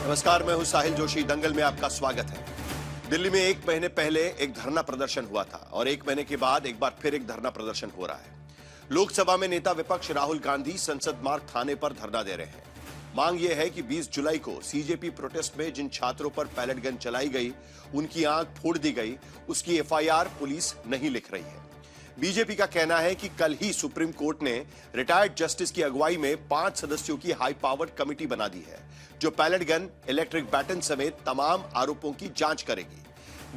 नमस्कार, मैं हूं साहिल जोशी। दंगल में आपका स्वागत है। दिल्ली में एक महीने पहले एक धरना प्रदर्शन हुआ था और एक महीने के बाद एक बार फिर एक धरना प्रदर्शन हो रहा है। लोकसभा में नेता विपक्ष राहुल गांधी संसद मार्ग थाने पर धरना दे रहे हैं। मांग यह है कि 20 जुलाई को सीजेपी प्रोटेस्ट में जिन छात्रों पर पैलेट गन चलाई गई, उनकी आंख फोड़ दी गई, उसकी एफआईआर पुलिस नहीं लिख रही है। बीजेपी का कहना है कि कल ही सुप्रीम कोर्ट ने रिटायर्ड जस्टिस की अगुवाई में 5 सदस्यों की हाई पावर्ड कमेटी बना दी है, जो पैलेट गन, इलेक्ट्रिक बैटन समेत तमाम आरोपों की जांच करेगी।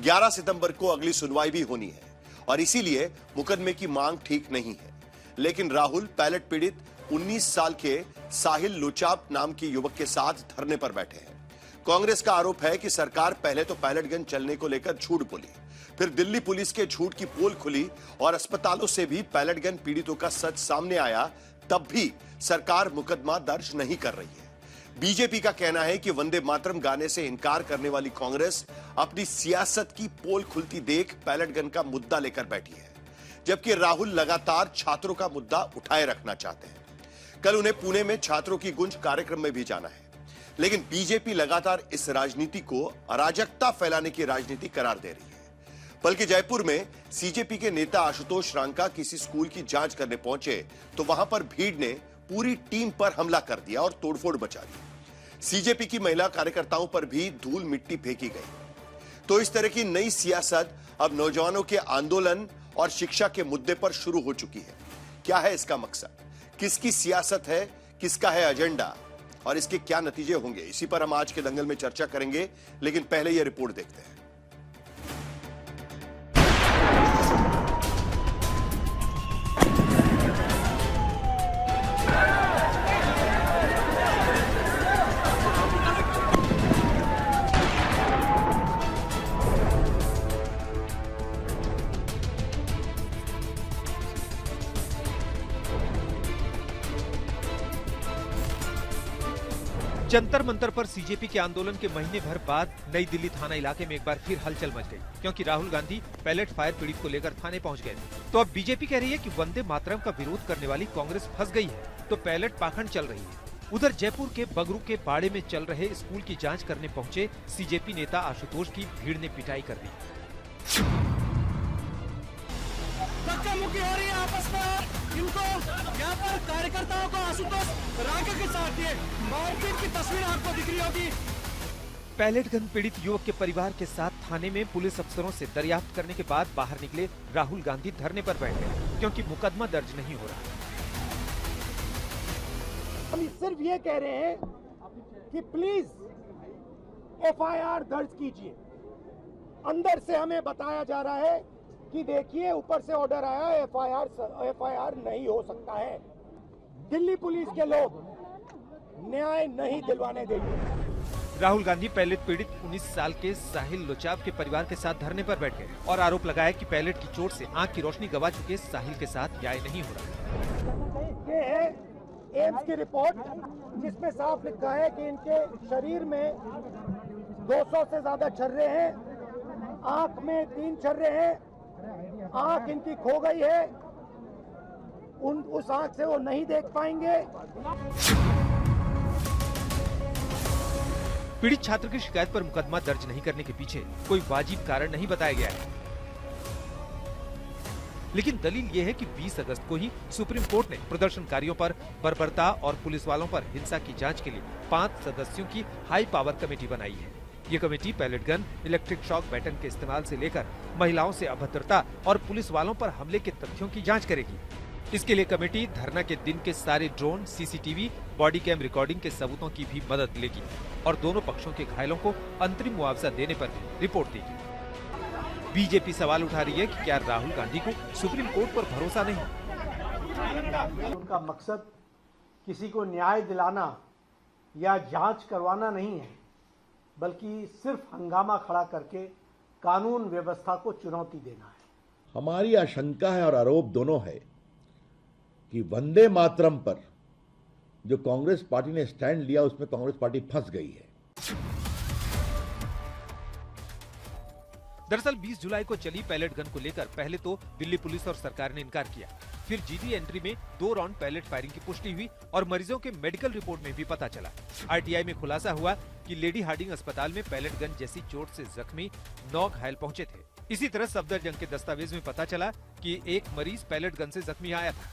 11 सितंबर को अगली सुनवाई भी होनी है और इसीलिए मुकदमे की मांग ठीक नहीं है। लेकिन राहुल पैलेट पीड़ित 19 साल के साहिल लोचाप नाम के युवक के साथ धरने पर बैठे हैं। कांग्रेस का आरोप है कि सरकार पहले तो पैलेट गन चलने को लेकर झूठ बोली, फिर दिल्ली पुलिस के झूठ की पोल खुली और अस्पतालों से भी पैलेट गन पीड़ितों का सच सामने आया, तब भी सरकार मुकदमा दर्ज नहीं कर रही है। बीजेपी का कहना है कि वंदे मातरम गाने से इनकार करने वाली कांग्रेस अपनी सियासत की पोल खुलती देख पैलेट गन का मुद्दा लेकर बैठी है, जबकि राहुल लगातार छात्रों का मुद्दा उठाए रखना चाहते हैं। कल उन्हें पुणे में छात्रों की गूंज कार्यक्रम में भी जाना है, लेकिन बीजेपी लगातार इस राजनीति को अराजकता फैलाने की राजनीति करार दे रही है। बल्कि जयपुर में सीजेपी के नेता आशुतोष रांका किसी स्कूल की जांच करने पहुंचे तो वहां पर भीड़ ने पूरी टीम पर हमला कर दिया और तोड़फोड़ मचा दी। सीजेपी की महिला कार्यकर्ताओं पर भी धूल मिट्टी फेंकी गई। तो इस तरह की नई सियासत अब नौजवानों के आंदोलन और शिक्षा के मुद्दे पर शुरू हो चुकी है। क्या है इसका मकसद, किसकी सियासत है, किसका है एजेंडा और इसके क्या नतीजे होंगे, इसी पर हम आज के दंगल में चर्चा करेंगे। लेकिन पहले यह रिपोर्ट देखते हैं। जंतर मंतर पर सीजेपी के आंदोलन के महीने भर बाद नई दिल्ली थाना इलाके में एक बार फिर हलचल मच गई, क्योंकि राहुल गांधी पैलेट फायर पीड़ित को लेकर थाने पहुंच गए। तो अब बीजेपी कह रही है कि वंदे मातरम का विरोध करने वाली कांग्रेस फंस गई है, तो पैलेट पाखंड चल रही है। उधर जयपुर के बगरू के बाड़े में चल रहे स्कूल की जाँच करने पहुँचे सीजेपी नेता आशुतोष की भीड़ ने पिटाई कर दी। धक्का-मुक्की हो रही है आपस में। इनको यहाँ पर कार्यकर्ताओं को आशुतोष रांका के साथ ये मारपीट की तस्वीर आपको दिख रही होगी। पैलेट गन पीड़ित युवक के परिवार के साथ थाने में पुलिस अफसरों से दरियाफ्त करने के बाद बाहर निकले राहुल गांधी धरने पर बैठ गए, क्योंकि मुकदमा दर्ज नहीं हो रहा। हम सिर्फ ये कह रहे हैं कि प्लीज एफआईआर दर्ज कीजिए। अंदर से हमें बताया जा रहा है कि देखिए ऊपर से ऑर्डर आया, एफआईआर नहीं हो सकता है। दिल्ली पुलिस के लोग न्याय नहीं दिलवाने देंगे। राहुल गांधी पैलेट पीड़ित 19 साल के साहिल लोचाप के परिवार के साथ धरने पर बैठ गए और आरोप लगाया कि पैलेट की चोट से आंख की रोशनी गवा चुके साहिल के साथ न्याय नहीं हो रहा। ये है एम्स की रिपोर्ट, जिसमें साफ लिखा है कि इनके शरीर में 200 से ज्यादा छर्रे हैं, आंख में 3 छर्रे हैं, आंख इनकी खो गई है, उस आंख से वो नहीं देख पाएंगे। पीड़ित छात्र की शिकायत पर मुकदमा दर्ज नहीं करने के पीछे कोई वाजिब कारण नहीं बताया गया है, लेकिन दलील ये है कि 20 अगस्त को ही सुप्रीम कोर्ट ने प्रदर्शनकारियों पर बर्बरता और पुलिस वालों पर हिंसा की जांच के लिए 5 सदस्यों की हाई पावर कमेटी बनाई है। ये committee pellet gun, electric shock baton के इस्तेमाल से लेकर महिलाओं से अभद्रता और पुलिस वालों पर हमले के तथ्यों की जांच करेगी। इसके लिए कमेटी धरना के दिन के सारे drone, CCTV, body cam recording के सबूतों की भी मदद लेगी और दोनों पक्षों के घायलों को अंतरिम मुआवजा देने पर भी रिपोर्ट देगी। बीजेपी सवाल उठा रही है कि क्या राहुल गांधी को सुप्रीम कोर्ट पर भरोसा नहीं? उनका मकसद किसी को न्याय दिलाना या जांच करवाना नहीं है, बल्कि सिर्फ हंगामा खड़ा करके कानून व्यवस्था को चुनौती देना है। हमारी आशंका है और आरोप दोनों है कि वंदे मातरम पर जो कांग्रेस पार्टी ने स्टैंड लिया, उसमें कांग्रेस पार्टी फंस गई है। दरअसल 20 जुलाई को चली पैलेट गन को लेकर पहले तो दिल्ली पुलिस और सरकार ने इनकार किया, फिर जीडी एंट्री में 2 राउंड पैलेट फायरिंग की पुष्टि हुई और मरीजों के मेडिकल रिपोर्ट में भी पता चला। आरटीआई में खुलासा हुआ कि लेडी हार्डिंग अस्पताल में पैलेट गन जैसी चोट से जख्मी 9 घायल पहुंचे थे। इसी तरह सफदरजंग के दस्तावेज में पता चला कि एक मरीज पैलेट गन से जख्मी आया था।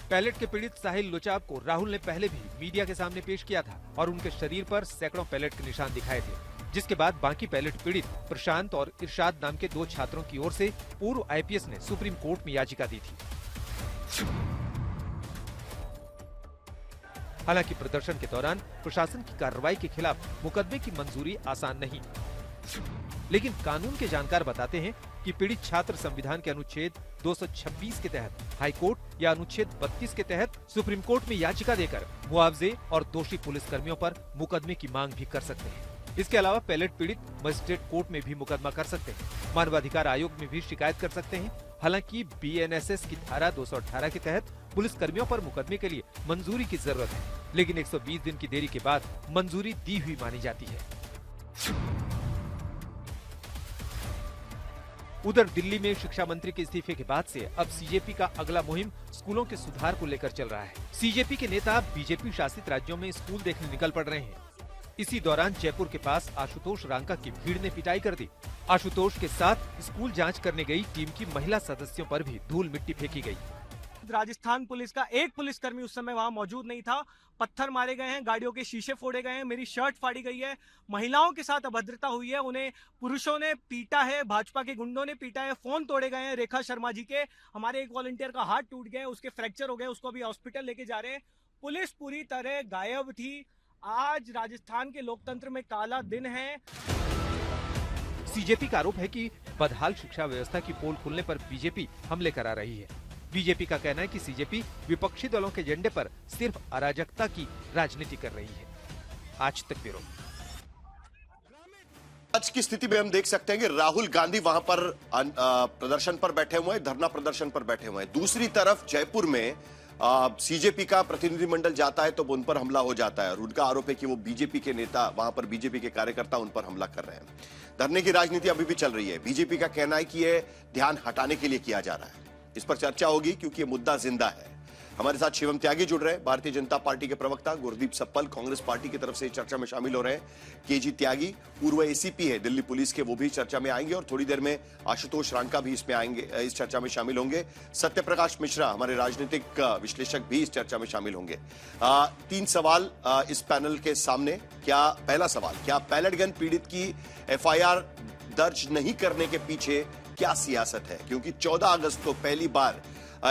पैलेट के पीड़ित साहिल लोचाब को राहुल ने पहले भी मीडिया के सामने पेश किया था और उनके शरीर पर सैकड़ों पैलेट के निशान दिखाए थे, जिसके बाद बाकी पैलेट पीड़ित प्रशांत और इरशाद नाम के 2 छात्रों की ओर से पूर्व आईपीएस ने सुप्रीम कोर्ट में याचिका दी थी। हालांकि प्रदर्शन के दौरान प्रशासन की कार्रवाई के खिलाफ मुकदमे की मंजूरी आसान नहीं, लेकिन कानून के जानकार बताते हैं कि पीड़ित छात्र संविधान के अनुच्छेद 226 के तहत हाईकोर्ट या अनुच्छेद 32 के तहत सुप्रीम कोर्ट में याचिका देकर मुआवजे और दोषी पुलिसकर्मियों पर मुकदमे की मांग भी कर सकते हैं। इसके अलावा पैलेट पीड़ित मजिस्ट्रेट कोर्ट में भी मुकदमा कर सकते हैं, मानवाधिकार आयोग में भी शिकायत कर सकते हैं। हालांकि बीएनएसएस की धारा 218 के तहत पुलिस कर्मियों पर मुकदमे के लिए मंजूरी की जरूरत है, लेकिन 120 दिन की देरी के बाद मंजूरी दी हुई मानी जाती है। उधर दिल्ली में शिक्षा मंत्री के इस्तीफे के बाद से अब सीजेपी का अगला मुहिम स्कूलों के सुधार को लेकर चल रहा है। सीजेपी के नेता बीजेपी शासित राज्यों में स्कूल देखने निकल पड़ रहे हैं। इसी दौरान जयपुर के पास आशुतोष रांका की भीड़ ने पिटाई कर दी। आशुतोष के साथ स्कूल जांच करने गई टीम की महिला सदस्यों पर भी धूल मिट्टी फेंकी गई। राजस्थान पुलिस का एक पुलिसकर्मी उस समय वहां मौजूद नहीं था। पत्थर मारे गए हैं, गाड़ियों के शीशे फोड़े गए हैं, मेरी शर्ट फाड़ी गई है, महिलाओं के साथ अभद्रता हुई है, उन्हें पुरुषों ने पीटा है, भाजपा के गुंडों ने पीटा है, फोन तोड़े गए हैं। रेखा शर्मा जी के, हमारे एक वॉलंटियर का हाथ टूट गया, उसके फ्रैक्चर हो गए, उसको अभी हॉस्पिटल लेके जा रहे हैं। पुलिस पूरी तरह गायब थी। आज राजस्थान के लोकतंत्र में काला दिन है। सीजेपी का आरोप है कि बदहाल शिक्षा व्यवस्था की पोल खुलने पर बीजेपी हमले करा रही है। बीजेपी का कहना है कि सीजेपी विपक्षी दलों के एजेंडे पर सिर्फ अराजकता की राजनीति कर रही है। आज तक ब्यूरो। आज की स्थिति में हम देख सकते हैं कि राहुल गांधी वहां पर प्रदर्शन पर बैठे हुए हैं, धरना प्रदर्शन पर बैठे हुए हैं। दूसरी तरफ जयपुर में सीजेपी का प्रतिनिधिमंडल जाता है तो उन पर हमला हो जाता है और उनका आरोप है कि वो बीजेपी के नेता, वहां पर बीजेपी के कार्यकर्ता उन पर हमला कर रहे हैं। धरने की राजनीति अभी भी चल रही है। बीजेपी का कहना है कि यह ध्यान हटाने के लिए किया जा रहा है। इस पर चर्चा होगी क्योंकि ये मुद्दा जिंदा है। हमारे साथ शिवम त्यागी जुड़ रहे हैं, भारतीय जनता पार्टी के प्रवक्ता। गुरदीप सप्पल कांग्रेस पार्टी की तरफ से चर्चा में शामिल हो रहे हैं। केजी त्यागी पूर्व एसीपी है दिल्ली पुलिस के, वो भी चर्चा में आएंगे और थोड़ी देर में आशुतोष रांका भी इसमें आएंगे, इस चर्चा में शामिल होंगे। सत्यप्रकाश मिश्रा हमारे राजनीतिक विश्लेषक भी इस चर्चा में शामिल होंगे। 3 सवाल इस पैनल के सामने। पहला सवाल, क्या पैलेट गन पीड़ित की एफआईआर दर्ज नहीं करने के पीछे क्या सियासत है? क्योंकि 14 अगस्त को पहली बार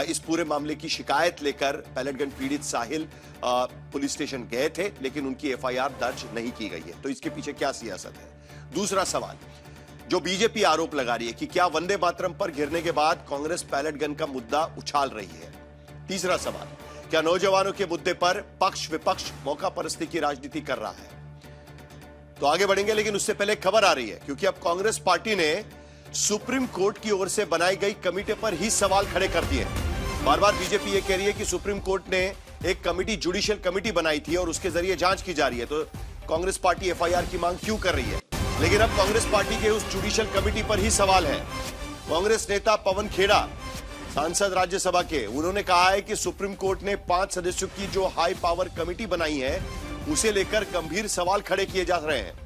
इस पूरे मामले की शिकायत लेकर पैलेट गन पीड़ित साहिल पुलिस स्टेशन गए थे, लेकिन उनकी एफआईआर दर्ज नहीं की गई है। तो इसके पीछे क्या सियासत है? दूसरा सवाल, जो बीजेपी आरोप लगा रही है कि क्या वंदे मातरम पर गिरने के बाद कांग्रेस पैलेट गन का मुद्दा उछाल रही है। तीसरा सवाल, क्या नौजवानों के मुद्दे पर पक्ष विपक्ष मौका परस्ती की राजनीति कर रहा है? तो आगे बढ़ेंगे, लेकिन उससे पहले खबर आ रही है क्योंकि अब कांग्रेस पार्टी ने सुप्रीम कोर्ट की ओर से बनाई गई कमेटी पर ही सवाल खड़े कर दिए। बार बार बीजेपी ये कह रही है कि सुप्रीम कोर्ट ने एक कमेटी, जुडिशियल कमेटी बनाई थी और उसके जरिए जांच की जा रही है, तो कांग्रेस पार्टी एफआईआर की मांग क्यों कर रही है? लेकिन अब कांग्रेस पार्टी के उस जुडिशियल कमेटी पर ही सवाल है। कांग्रेस नेता पवन खेड़ा, सांसद राज्यसभा के, उन्होंने कहा है कि सुप्रीम कोर्ट ने 5 सदस्यों की जो हाई पावर कमेटी बनाई है उसे लेकर गंभीर सवाल खड़े किए जा रहे हैं।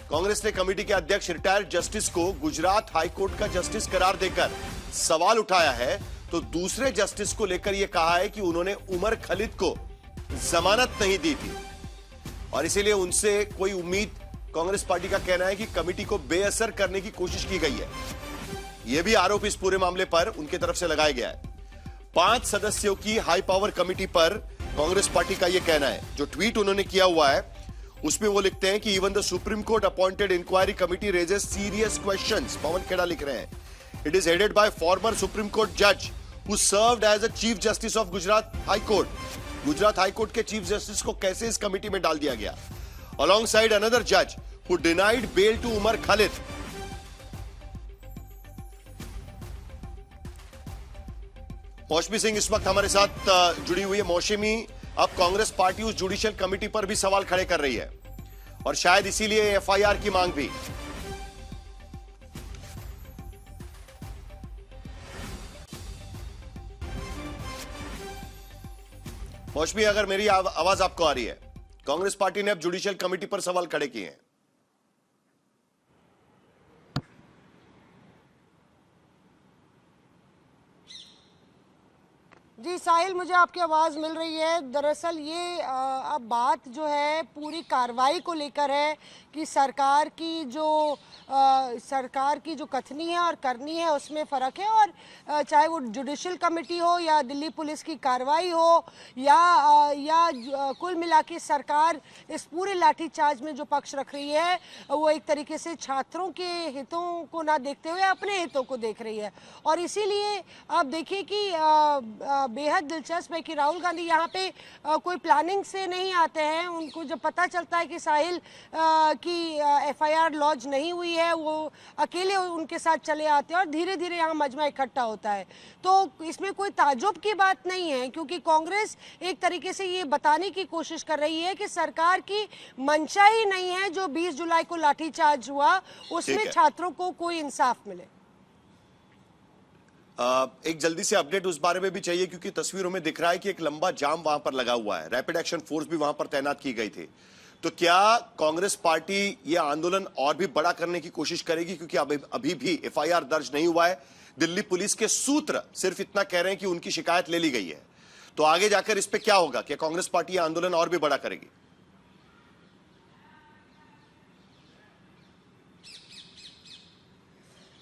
कांग्रेस ने कमेटी के अध्यक्ष रिटायर्ड जस्टिस को गुजरात हाईकोर्ट का जस्टिस करार देकर सवाल उठाया है, तो दूसरे जस्टिस को लेकर यह कहा है कि उन्होंने उमर खलिद को जमानत नहीं दी थी और इसीलिए उनसे कोई उम्मीद, कांग्रेस पार्टी का कहना है कि कमेटी को बेअसर करने की कोशिश की गई है। यह भी आरोप इस पूरे मामले पर उनकी तरफ से लगाया गया है। 5 सदस्यों की हाई पावर कमेटी पर कांग्रेस पार्टी का यह कहना है। जो ट्वीट उन्होंने किया हुआ है उसमें वो लिखते हैं कि even the Supreme Court appointed inquiry committee raises serious questions. Pawan Khera लिख रहे हैं, it is headed by former Supreme Court जज who served as a chief justice of Gujarat High Court. Gujarat High Court के चीफ जस्टिस को कैसे इस कमेटी में डाल दिया गया? अलॉन्ग साइड अनदर जज who denied bail to Umar Khalid. Mausami Singh इस वक्त हमारे साथ जुड़ी हुई है। मौसमी, अब कांग्रेस पार्टी उस जुडिशियल कमेटी पर भी सवाल खड़े कर रही है और शायद इसीलिए एफआईआर की मांग भी। मौसमी, अगर मेरी आवाज आपको आ रही है कांग्रेस पार्टी ने अब जुडिशियल कमेटी पर सवाल खड़े किए हैं। जी साहिल, मुझे आपकी आवाज़ मिल रही है। दरअसल ये अब बात जो है पूरी कार्रवाई को लेकर है कि सरकार की जो कथनी है और करनी है उसमें फ़र्क है। और चाहे वो जुडिशियल कमेटी हो या दिल्ली पुलिस की कार्रवाई हो या कुल मिला के सरकार इस पूरे लाठीचार्ज में जो पक्ष रख रही है वो एक तरीके से छात्रों के हितों को ना देखते हुए अपने हितों को देख रही है। और इसीलिए आप देखिए कि बेहद दिलचस्प है कि राहुल गांधी यहाँ पे कोई प्लानिंग से नहीं आते हैं। उनको जब पता चलता है कि साहिल की एफआईआर लॉन्च नहीं हुई है, वो अकेले उनके साथ चले आते हैं और धीरे धीरे यहाँ मजमा इकट्ठा होता है। तो इसमें कोई ताज्जुब की बात नहीं है, क्योंकि कांग्रेस एक तरीके से ये बताने की कोशिश कर रही है कि सरकार की मंशा ही नहीं है जो 20 जुलाई को लाठीचार्ज हुआ उसमें छात्रों को कोई इंसाफ मिले। एक जल्दी से अपडेट उस बारे में भी चाहिए, क्योंकि तस्वीरों में दिख रहा है कि एक लंबा जाम वहां पर लगा हुआ है। रैपिड एक्शन फोर्स भी वहां पर तैनात की गई थी। तो क्या कांग्रेस पार्टी ये आंदोलन और भी बड़ा करने की कोशिश करेगी, क्योंकि अभी भी एफआईआर दर्ज नहीं हुआ है। दिल्ली पुलिस के सूत्र सिर्फ इतना कह रहे हैं कि उनकी शिकायत ले ली गई है। तो आगे जाकर इस पे क्या होगा? क्या कांग्रेस पार्टी यह आंदोलन और भी बड़ा करेगी?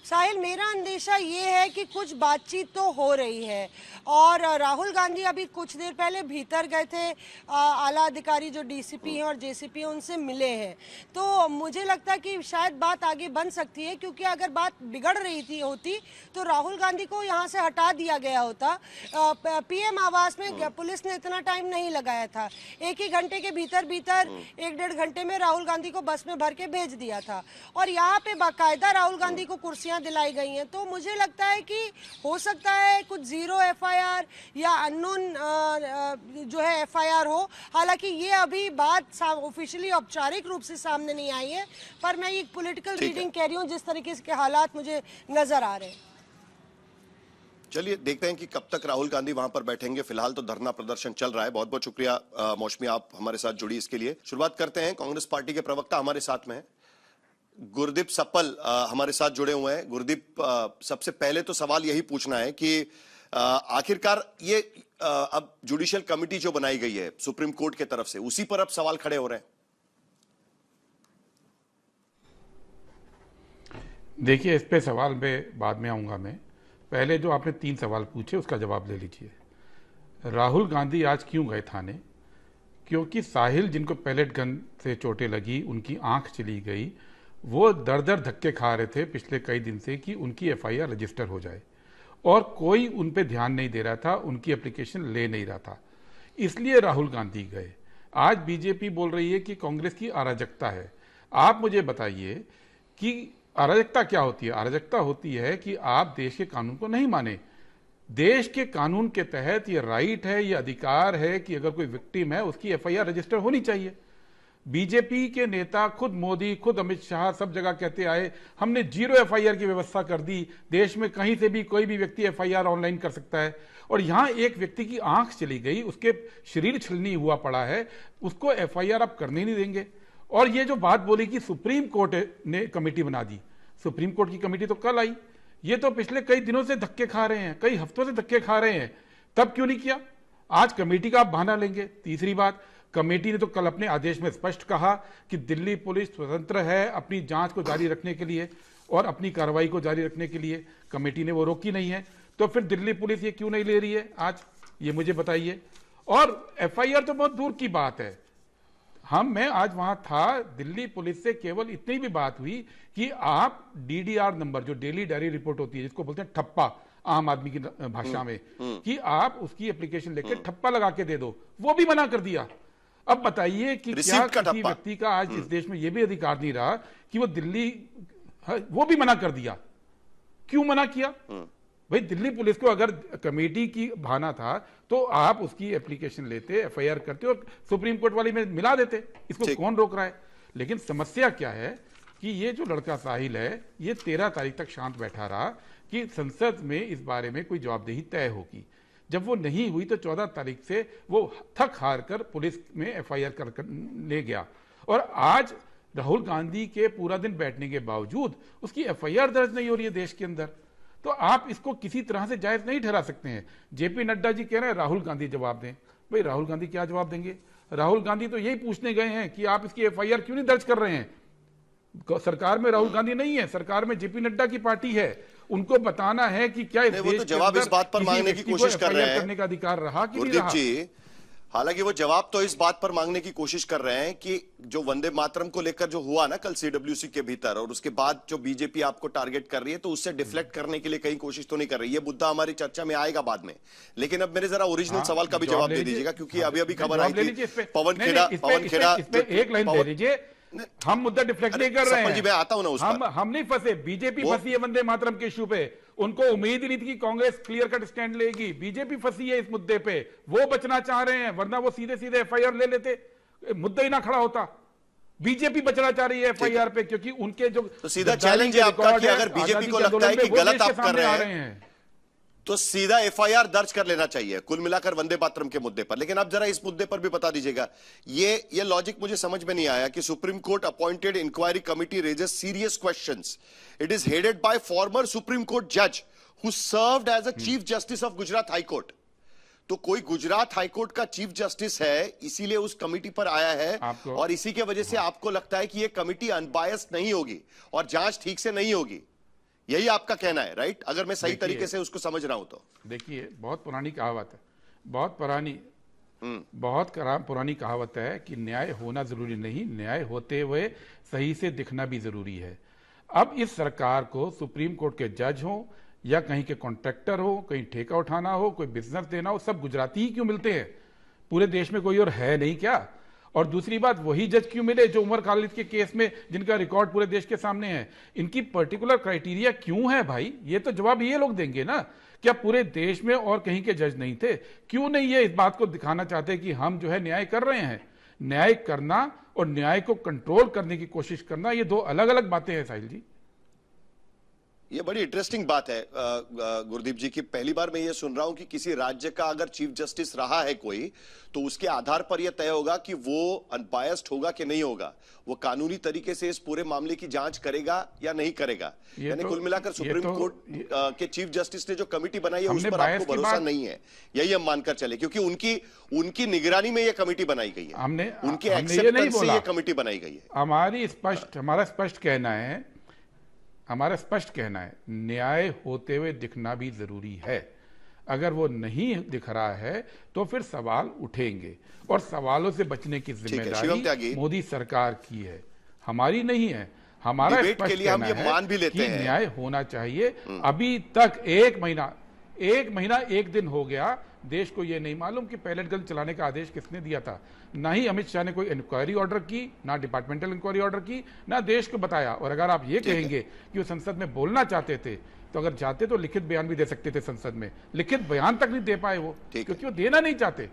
साहिल, मेरा अंदेशा ये है कि कुछ बातचीत तो हो रही है और राहुल गांधी अभी कुछ देर पहले भीतर गए थे। आला अधिकारी जो डीसीपी हैं और जेसीपी हैं उनसे मिले हैं। तो मुझे लगता है कि शायद बात आगे बन सकती है, क्योंकि अगर बात बिगड़ रही होती तो राहुल गांधी को यहाँ से हटा दिया गया होता। पीएम आवास में पुलिस ने इतना टाइम नहीं लगाया था। एक ही घंटे के भीतर 1-1.5 घंटे में राहुल गांधी को बस में भर के भेज दिया था और यहाँ पे बाकायदा राहुल गांधी को कुर्सियां दिलाई गई हैं। तो मुझे लगता है कि हो सकता है कुछ जीरो एफआईआर या अननोन जो है एफआईआर हो। हालांकि ये अभी बात ऑफिशियली औपचारिक रूप से सामने नहीं आई है, पर मैं एक पॉलिटिकल रीडिंग कह रही हूँ जिस तरीके के हालात मुझे नजर आ रहे हैं। चलिए देखते हैं कि कब तक राहुल गांधी वहां पर बैठेंगे। फिलहाल तो धरना प्रदर्शन चल रहा है। बहुत बहुत शुक्रिया मौसमी, आप हमारे साथ जुड़ी इसके लिए। शुरुआत करते हैं, कांग्रेस पार्टी के प्रवक्ता हमारे साथ में है, गुरदीप सप्पल हमारे साथ जुड़े हुए हैं। गुरदीप, सबसे पहले तो सवाल यही पूछना है कि आखिरकार ये अब जुडिशियल कमेटी जो बनाई गई है सुप्रीम कोर्ट के तरफ से, उसी पर अब सवाल खड़े हो रहे हैं। देखिए, इस पे सवाल में बाद में आऊंगा। मैं पहले जो आपने 3 सवाल पूछे उसका जवाब ले लीजिए। राहुल गांधी आज क्यों गए थाने? क्योंकि साहिल, जिनको पैलेट गन से चोटें लगी, उनकी आंख चली गई, वो दर दर धक्के खा रहे थे पिछले कई दिन से कि उनकी एफआईआर रजिस्टर हो जाए, और कोई उन पे ध्यान नहीं दे रहा था, उनकी एप्लीकेशन ले नहीं रहा था। इसलिए राहुल गांधी गए। आज बीजेपी बोल रही है कि कांग्रेस की अराजकता है। आप मुझे बताइए कि अराजकता क्या होती है? अराजकता होती है कि आप देश के कानून को नहीं माने। देश के कानून के तहत ये राइट है, ये अधिकार है कि अगर कोई विक्टिम है उसकी एफआईआर रजिस्टर होनी चाहिए। बीजेपी के नेता, खुद मोदी, खुद अमित शाह सब जगह कहते आए हमने जीरो एफआईआर की व्यवस्था कर दी, देश में कहीं से भी कोई भी व्यक्ति एफआईआर ऑनलाइन कर सकता है। और यहां एक व्यक्ति की आंख चली गई, उसके शरीर छलनी हुआ पड़ा है, उसको एफआईआर आप करने नहीं देंगे। और ये जो बात बोली कि सुप्रीम कोर्ट ने कमेटी बना दी, सुप्रीम कोर्ट की कमेटी तो कल आई, ये तो पिछले कई दिनों से धक्के खा रहे हैं, कई हफ्तों से धक्के खा रहे हैं, तब क्यों नहीं किया? आज कमेटी का आप बहाना लेंगे। तीसरी बात, कमेटी ने तो कल अपने आदेश में स्पष्ट कहा कि दिल्ली पुलिस स्वतंत्र है अपनी जांच को जारी रखने के लिए और अपनी कार्रवाई को जारी रखने के लिए। कमेटी ने वो रोकी नहीं है, तो फिर दिल्ली पुलिस ये क्यों नहीं ले रही है आज, ये मुझे बताइए। और एफआईआर तो बहुत दूर की बात है। मैं आज वहां था, दिल्ली पुलिस से केवल इतनी भी बात हुई कि आप डीडीआर नंबर, जो डेली डायरी रिपोर्ट होती है, जिसको बोलते हैं ठप्पा आम आदमी की भाषा में, कि आप उसकी एप्लीकेशन लेके ठप्पा लगा के दे दो, वो भी मना कर दिया। अब बताइए कि क्या किसी व्यक्ति का आज इस देश में यह भी अधिकार नहीं रहा कि वो दिल्ली, वो भी मना कर दिया। क्यों मना किया भाई? दिल्ली पुलिस को अगर कमेटी की बहाना था तो आप उसकी एप्लीकेशन लेते, एफआईआर करते और सुप्रीम कोर्ट वाली में मिला देते। इसको कौन रोक रहा है? लेकिन समस्या क्या है कि ये जो लड़का साहिल है, ये 13 तारीख तक शांत बैठा रहा कि संसद में इस बारे में कोई जवाबदेही तय होगी। जब वो नहीं हुई तो 14 तारीख से वो थक हार कर पुलिस में एफआईआर कर ले गया, और आज राहुल गांधी के पूरा दिन बैठने के बावजूद उसकी एफआईआर दर्ज नहीं हो रही है देश के अंदर। तो आप इसको किसी तरह से जायज नहीं ठहरा सकते हैं। जेपी नड्डा जी कह रहे हैं राहुल गांधी जवाब दें। भाई राहुल गांधी क्या जवाब देंगे? राहुल गांधी तो यही पूछने गए हैं कि आप इसकी एफआईआर क्यों नहीं दर्ज कर रहे हैं। सरकार में राहुल गांधी नहीं है, सरकार में जेपी नड्डा की पार्टी है। उनको बताना है कि क्या इस देश तो जवाब इस बात पर मांगने की कोशिश कर रहे हैं करने का अधिकार रहा कि नहीं गुरदीप रहा। जी, हालांकि वो जवाब तो इस बात पर मांगने की कोशिश कर रहे हैं कि जो वंदे मातरम को लेकर जो हुआ ना कल सीडब्ल्यूसी के भीतर, और उसके बाद जो बीजेपी आपको टारगेट कर रही है, तो उससे डिफ्लेक्ट करने के लिए कहीं कोशिश तो नहीं कर रही। ये मुद्दा हमारी चर्चा में आएगा बाद में, लेकिन अब मेरे जरा ओरिजिनल सवाल का भी जवाब दे दीजिएगा, क्योंकि अभी अभी खबर आई थी पवन खेड़ा एक लाइन दे दीजिए। हम मुद्दा डिफ्लेक्ट नहीं कर रहे हैं जी, मैं आता हूं ना उस पर। हम नहीं फंसे, बीजेपी फंसी है वंदे मातरम के इश्यू पे। उनको उम्मीद ही नहीं थी कि कांग्रेस क्लियर कट स्टैंड लेगी। बीजेपी फंसी है इस मुद्दे पे, वो बचना चाह रहे हैं, वरना वो सीधे सीधे एफआईआर ले लेते, मुद्दा ही ना खड़ा होता। बीजेपी बचना चाह रही है एफआईआर पे, क्योंकि उनके जो तो सीधा चैलेंज है आपका कि अगर बीजेपी को लगता है कि गलत आप कर रहे हैं तो सीधा एफआईआर दर्ज कर लेना चाहिए कुल मिलाकर वंदे मातरम के मुद्दे पर। लेकिन अब जरा इस मुद्दे पर भी बता दीजिएगा, ये लॉजिक मुझे समझ में नहीं आया कि Supreme Court appointed inquiry committee raises serious questions. It is headed by former Supreme Court जज who served as a chief justice of Gujarat High Court. तो कोई गुजरात हाई कोर्ट का चीफ जस्टिस है, इसीलिए उस कमिटी पर आया है, और इसी के वजह से आपको लगता है कि यह कमिटी अनबायस्ड नहीं होगी और जांच ठीक से नहीं होगी। यही आपका कहना है, राइट? अगर मैं सही तरीके से उसको समझ रहा हूं तो। देखिए, बहुत पुरानी कहावत है, बहुत पुरानी कहावत है कि न्याय होना जरूरी नहीं, न्याय होते हुए सही से दिखना भी जरूरी है। अब इस सरकार को सुप्रीम कोर्ट के जज हो या कहीं के कॉन्ट्रैक्टर हो, कहीं ठेका उठाना हो, कोई बिजनेस देना हो, सब गुजराती ही क्यों मिलते हैं? पूरे देश में कोई और है नहीं क्या? और दूसरी बात, वही जज क्यों मिले जो उमर खालिद के केस में, जिनका रिकॉर्ड पूरे देश के सामने है? इनकी पर्टिकुलर क्राइटेरिया क्यों है भाई? ये तो जवाब ये लोग देंगे ना। क्या पूरे देश में और कहीं के जज नहीं थे? क्यों नहीं ये इस बात को दिखाना चाहते कि हम जो है न्याय कर रहे हैं? न्याय करना और न्याय को कंट्रोल करने की कोशिश करना, ये दो अलग अलग बातें हैं साहिल जी। ये बड़ी इंटरेस्टिंग बात है गुरदीप जी की पहली बार मैं ये सुन रहा हूं कि किसी राज्य का अगर चीफ जस्टिस रहा है कोई, तो उसके आधार पर यह तय होगा कि वो अनबायस्ड होगा कि नहीं होगा, वो कानूनी तरीके से इस पूरे मामले की जांच करेगा या नहीं करेगा। यानी कुल मिलाकर सुप्रीम कोर्ट के चीफ जस्टिस ने जो कमिटी बनाई है उस पर आपको भरोसा नहीं है, यही हम मानकर चले, क्योंकि उनकी निगरानी में यह कमिटी बनाई गई है, उनके एक्सेप्टेंस से यह कमिटी बनाई गई है। हमारा स्पष्ट कहना है न्याय होते हुए दिखना भी जरूरी है। अगर वो नहीं दिख रहा है तो फिर सवाल उठेंगे, और सवालों से बचने की जिम्मेदारी मोदी सरकार की है, हमारी नहीं है। हमारा स्पष्ट कहना है कि न्याय होना चाहिए। अभी तक एक महीना एक दिन हो गया, देश को यह नहीं मालूम कि पैलेट गन चलाने का आदेश किसने दिया था। ना ही अमित शाह ने कोई इंक्वायरी ऑर्डर की, ना डिपार्टमेंटल इंक्वायरी ऑर्डर की, ना देश को बताया। और अगर आप ये कहेंगे कि वो संसद में बोलना चाहते थे, तो अगर चाहते तो लिखित बयान भी दे सकते थे संसद में। लिखित बयान तक नहीं दे पाए वो, क्योंकि वो देना नहीं चाहते।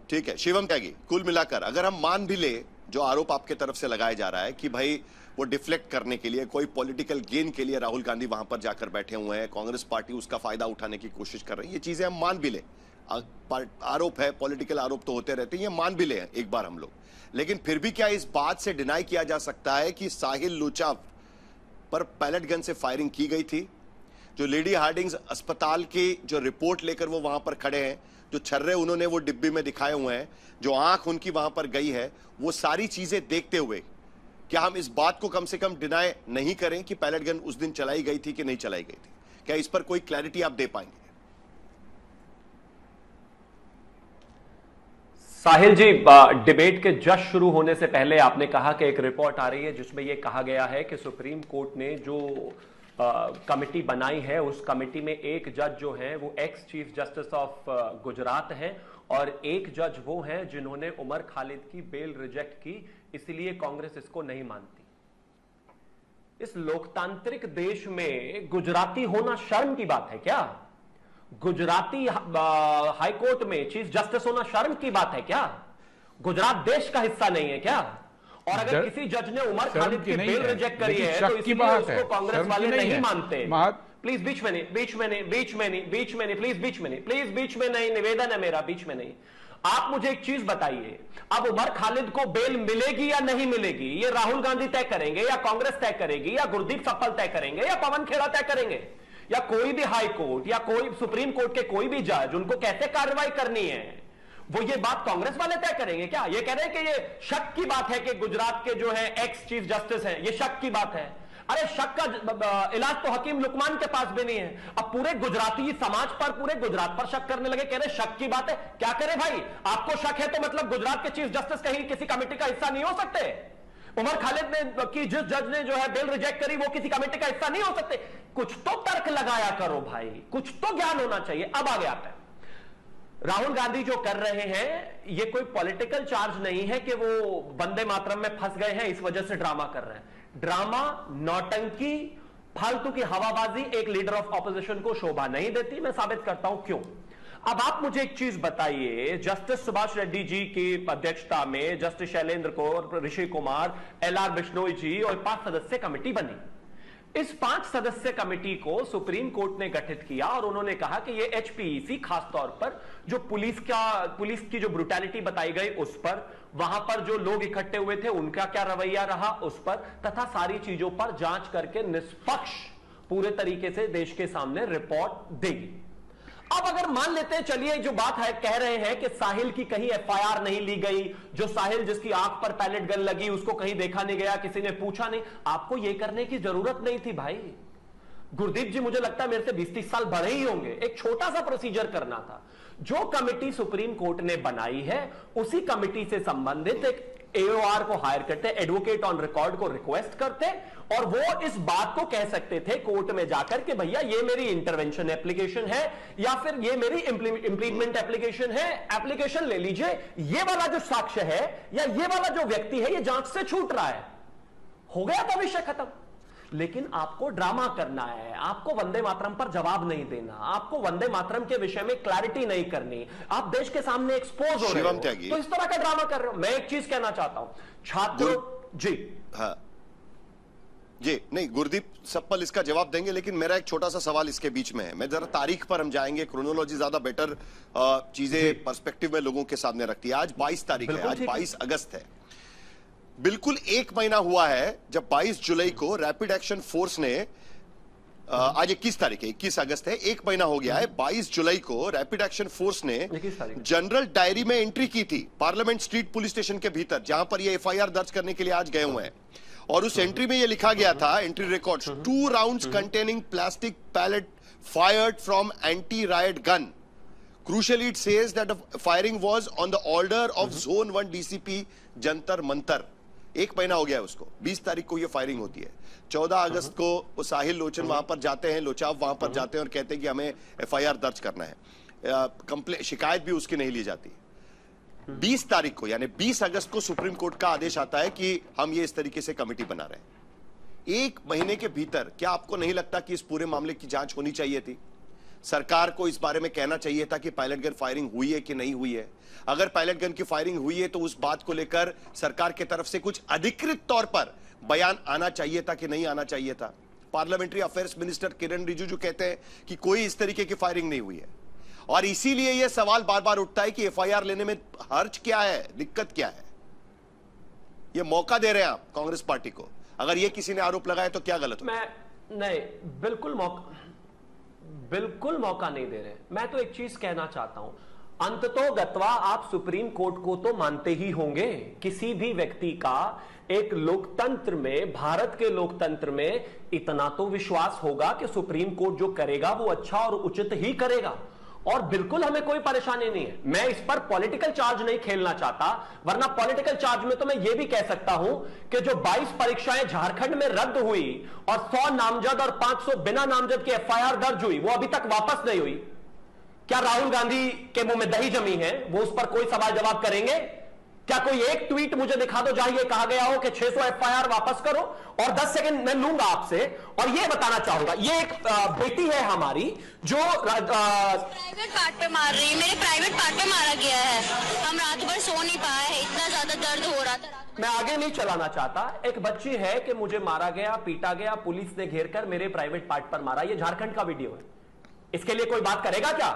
ठीक है शिवम त्यागी, कुल मिलाकर अगर हम मान भी ले जो आरोप आपके तरफ से लगाया जा रहा है कि भाई वो डिफ्लेक्ट करने के लिए, कोई पॉलिटिकल गेन के लिए राहुल गांधी वहां पर जाकर बैठे हुए हैं, कांग्रेस पार्टी उसका फायदा उठाने की कोशिश कर रही है, ये चीजें हम मान भी ले, आरोप है, पॉलिटिकल आरोप तो होते रहते हैं, ये मान भी ले एक बार हम लोग। लेकिन फिर भी क्या इस बात से डिनाई किया जा सकता है कि साहिल लूचा पर पैलेट गन से फायरिंग की गई थी? जो लेडी हार्डिंग्स अस्पताल की जो रिपोर्ट लेकर वो वहां पर खड़े हैं, जो छर्रे उन्होंने वो डिब्बी में दिखाए हुए हैं, जो आंख उनकी वहां पर गई है, वो सारी चीजें देखते हुए क्या हम इस बात को कम से कम डिनाई नहीं करें कि पैलेट गन उस दिन चलाई गई थी कि नहीं चलाई गई थी? क्या इस पर कोई क्लैरिटी आप दे पाएंगे? साहिल जी, डिबेट के जस्ट शुरू होने से पहले आपने कहा कि एक रिपोर्ट आ रही है जिसमें यह कहा गया है कि सुप्रीम कोर्ट ने जो कमिटी बनाई है, उस कमिटी में एक जज जो है वो ex chief justice of Gujarat है, और एक जज वो हैं जिन्होंने उमर खालिद की बेल रिजेक्ट की, इसलिए कांग्रेस इसको नहीं मानती। इस लोकतांत्रिक देश में गुजराती होना शर्म की बात है क्या? गुजराती हाई कोर्ट में चीफ जस्टिस होना शर्म की बात है क्या? गुजरात देश का हिस्सा नहीं है क्या? और अगर किसी जज ने उमर खालिद की बेल रिजेक्ट करी है तो इसलिए उसको कांग्रेस वाले नहीं मानते। प्लीज बीच में नहीं, बीच में नहीं, बीच में नहीं, बीच में नहीं, प्लीज बीच में नहीं, प्लीज बीच में नहीं, निवेदन है मेरा, बीच में नहीं। आप मुझे एक चीज बताइए, अब उमर खालिद को बेल मिलेगी या नहीं मिलेगी, ये राहुल गांधी तय करेंगे या कांग्रेस तय करेगी या गुरदीप सप्पल तय करेंगे या पवन खेड़ा तय करेंगे या कोई भी हाई कोर्ट या कोई सुप्रीम कोर्ट के कोई भी जज उनको कैसे कार्रवाई करनी है, वो ये बात कांग्रेस वाले तय करेंगे क्या? ये कह रहे हैं कि ये शक की बात है कि गुजरात के जो है एक्स चीफ जस्टिस हैं, ये शक की बात है। अरे शक का इलाज तो हकीम लुकमान के पास भी नहीं है। अब पूरे गुजराती समाज पर, पूरे गुजरात पर शक करने लगे, कह रहे शक की बात है। क्या करे भाई, आपको शक है तो मतलब गुजरात के चीफ जस्टिस कहीं किसी कमेटी का हिस्सा नहीं हो सकते? उमर खालिद ने की जिस जज ने जो है बेल रिजेक्ट करी वो किसी कमेटी का हिस्सा नहीं हो सकते? कुछ तो तर्क लगाया करो भाई, कुछ तो ज्ञान होना चाहिए। अब आगे आता है, राहुल गांधी जो कर रहे हैं ये कोई पॉलिटिकल चार्ज नहीं है कि वो वंदे मातरम में फंस गए हैं इस वजह से ड्रामा कर रहे हैं। ड्रामा, नौटंकी, फालतू की हवाबाजी एक लीडर ऑफ ऑपोजिशन को शोभा नहीं देती। मैं साबित करता हूं क्यों। अब आप मुझे एक चीज बताइए, जस्टिस सुभाष रेड्डी जी की अध्यक्षता में जस्टिस शैलेंद्र कौर, ऋषि कुमार, LR बिश्नोई जी और 5 सदस्य कमेटी बनी। इस 5 सदस्य कमेटी को सुप्रीम कोर्ट ने गठित किया और उन्होंने कहा कि ये HPEC खासतौर पर जो पुलिस की जो ब्रुटैलिटी बताई गई उस पर, वहां पर जो लोग इकट्ठे हुए थे उनका क्या रवैया रहा उस पर, तथा सारी चीजों पर जांच करके निष्पक्ष पूरे तरीके से देश के सामने रिपोर्ट देगी। अब अगर मान लेते हैं, चलिए जो बात है कह रहे हैं कि साहिल की कहीं FIR नहीं ली गई, जो साहिल जिसकी आंख पर पैलेट गन लगी उसको कहीं देखा नहीं गया, किसी ने पूछा नहीं, आपको यह करने की जरूरत नहीं थी भाई। गुरदीप जी मुझे लगता है मेरे से 20-30 साल बड़े ही होंगे, एक छोटा सा प्रोसीजर करना था। जो कमेटी सुप्रीम कोर्ट ने बनाई है उसी कमेटी से संबंधित एक AOR को हायर करते, एडवोकेट ऑन रिकॉर्ड को रिक्वेस्ट करते और वो इस बात को कह सकते थे कोर्ट में जाकर कि भैया ये मेरी इंटरवेंशन एप्लीकेशन है या फिर ये मेरी इंप्लीमेंट एप्लीकेशन है, एप्लीकेशन ले लीजिए, ये वाला जो साक्ष्य है या ये वाला जो व्यक्ति है ये जांच से छूट रहा है, हो गया तो विषय खत्म। लेकिन आपको ड्रामा करना है, आपको वंदे मातरम पर जवाब नहीं देना, आपको वंदे मातरम के विषय में क्लैरिटी नहीं करनी, आप देश के सामने एक्सपोज हो रहे हो, तो इस तरह का ड्रामा कर रहे हो। मैं एक चीज कहना चाहता हूं, छात्रों जी, हाँ जी, नहीं गुरदीप सप्पल इसका जवाब देंगे, लेकिन मेरा एक छोटा सा सवाल इसके बीच में है। मैं जरा तारीख पर हम जाएंगे, क्रोनोलॉजी ज्यादा बेटर चीजें पर्सपेक्टिव में लोगों के सामने रखती है। आज 22 तारीख है, आज 22 अगस्त है, बिल्कुल 1 महीना हुआ है जब 22 जुलाई को रैपिड एक्शन फोर्स ने, आज 21 तारीख है, 21 अगस्त है, 1 महीना हो गया है, 22 जुलाई को रैपिड एक्शन फोर्स ने जनरल डायरी में एंट्री की थी पार्लियामेंट स्ट्रीट पुलिस स्टेशन के भीतर, जहां पर ये FIR दर्ज करने के लिए आज गए हुए हैं। और उस एंट्री में ये लिखा गया था, entry records, 2 rounds containing plastic pellet fired from anti riot gun. Crucially, it says that the firing was on the order of Zone 1 DCP Jantar Mantar. 1 महीना हो गया उसको, 20 तारीख को ये फायरिंग होती है। 14 अगस्त को वो साहिल लोचन वहां पर जाते हैं, लोचाव वहां पर जाते हैं और कहते हैं कि हमें FIR दर्ज करना है, शिकायत भी उसकी नहीं ली जाती। 20 तारीख को यानी 20 अगस्त को सुप्रीम कोर्ट का आदेश आता है कि हम ये इस तरीके से कमेटी बना रहे हैं। 1 महीने के भीतर क्या आपको नहीं लगता कि इस पूरे मामले की जांच होनी चाहिए थी? सरकार को इस बारे में कहना चाहिए था कि पायलट गन फायरिंग हुई है कि नहीं हुई है। अगर पायलट गन की फायरिंग हुई है तो उस बात को लेकर सरकार की तरफ से कुछ अधिकृत तौर पर बयान आना चाहिए था कि नहीं आना चाहिए था। पार्लियामेंट्री अफेयर्स मिनिस्टर किरण रिजिजू कहते हैं कि कोई इस तरीके की फायरिंग नहीं हुई है, और इसीलिए यह सवाल बार बार उठता है कि FIR लेने में हर्ज क्या है, दिक्कत क्या है। यह मौका दे रहे हैं आप कांग्रेस पार्टी को, अगर यह किसी ने आरोप लगाया तो क्या गलत हो? मैं नहीं, बिल्कुल मौका नहीं दे रहे। मैं तो एक चीज कहना चाहता हूं, अंततोगत्वा आप सुप्रीम कोर्ट को तो मानते ही होंगे। किसी भी व्यक्ति का एक लोकतंत्र में, भारत के लोकतंत्र में इतना तो विश्वास होगा कि सुप्रीम कोर्ट जो करेगा वो अच्छा और उचित ही करेगा, और बिल्कुल हमें कोई परेशानी नहीं है। मैं इस पर पॉलिटिकल चार्ज नहीं खेलना चाहता, वरना पॉलिटिकल चार्ज में तो मैं यह भी कह सकता हूं कि जो 22 परीक्षाएं झारखंड में रद्द हुई और 100 नामजद और 500 बिना नामजद की FIR दर्ज हुई, वो अभी तक वापस नहीं हुई। क्या राहुल गांधी के मुंह में दही जमी है? वो उस पर कोई सवाल जवाब करेंगे? क्या कोई एक ट्वीट मुझे दिखा दो जहां ये कहा गया हो कि 600 एफआईआर वापस करो? और 10 सेकंड मैं लूंगा आपसे और ये बताना चाहूंगा, ये एक बेटी है हमारी जो प्राइवेट पार्ट पे मार रही है, मेरे प्राइवेट पार्ट पे मारा गया है। हम रात भर सो नहीं पाए हैं, इतना ज्यादा दर्द हो रहा था। मैं आगे नहीं चलाना चाहता। एक बच्ची है कि मुझे मारा गया, पीटा गया, पुलिस ने घेर कर मेरे प्राइवेट पार्ट पर मारा। ये झारखंड का वीडियो है। इसके लिए कोई बात करेगा क्या?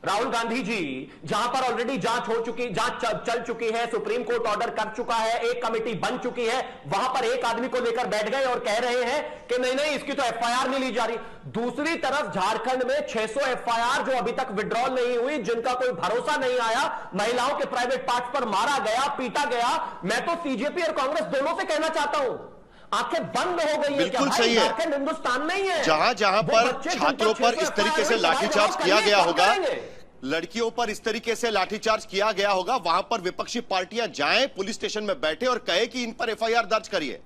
राहुल गांधी जी, जहां पर ऑलरेडी जांच हो चुकी, जांच चल चुकी है, सुप्रीम कोर्ट ऑर्डर कर चुका है, एक कमेटी बन चुकी है, वहां पर एक आदमी को लेकर बैठ गए और कह रहे हैं कि नहीं नहीं इसकी तो एफआईआर नहीं ली जा रही। दूसरी तरफ झारखंड में 600 एफआईआर जो अभी तक विड्रॉल नहीं हुई, जिनका कोई भरोसा नहीं आया, महिलाओं के प्राइवेट पार्ट पर मारा गया, पीटा गया। मैं तो सीजेपी और कांग्रेस दोनों से कहना चाहता हूं, आंखें बंद हो गई है। बिल्कुल सही है। झारखंड हिंदुस्तान नहीं है। जहां जहां पर छात्रों पर इस तरीके से लाठीचार्ज किया गया होगा, लड़कियों पर इस तरीके से लाठीचार्ज किया गया होगा, वहां पर विपक्षी पार्टियां जाएं, पुलिस स्टेशन में बैठे और कहे कि इन पर एफआईआर दर्ज करिए।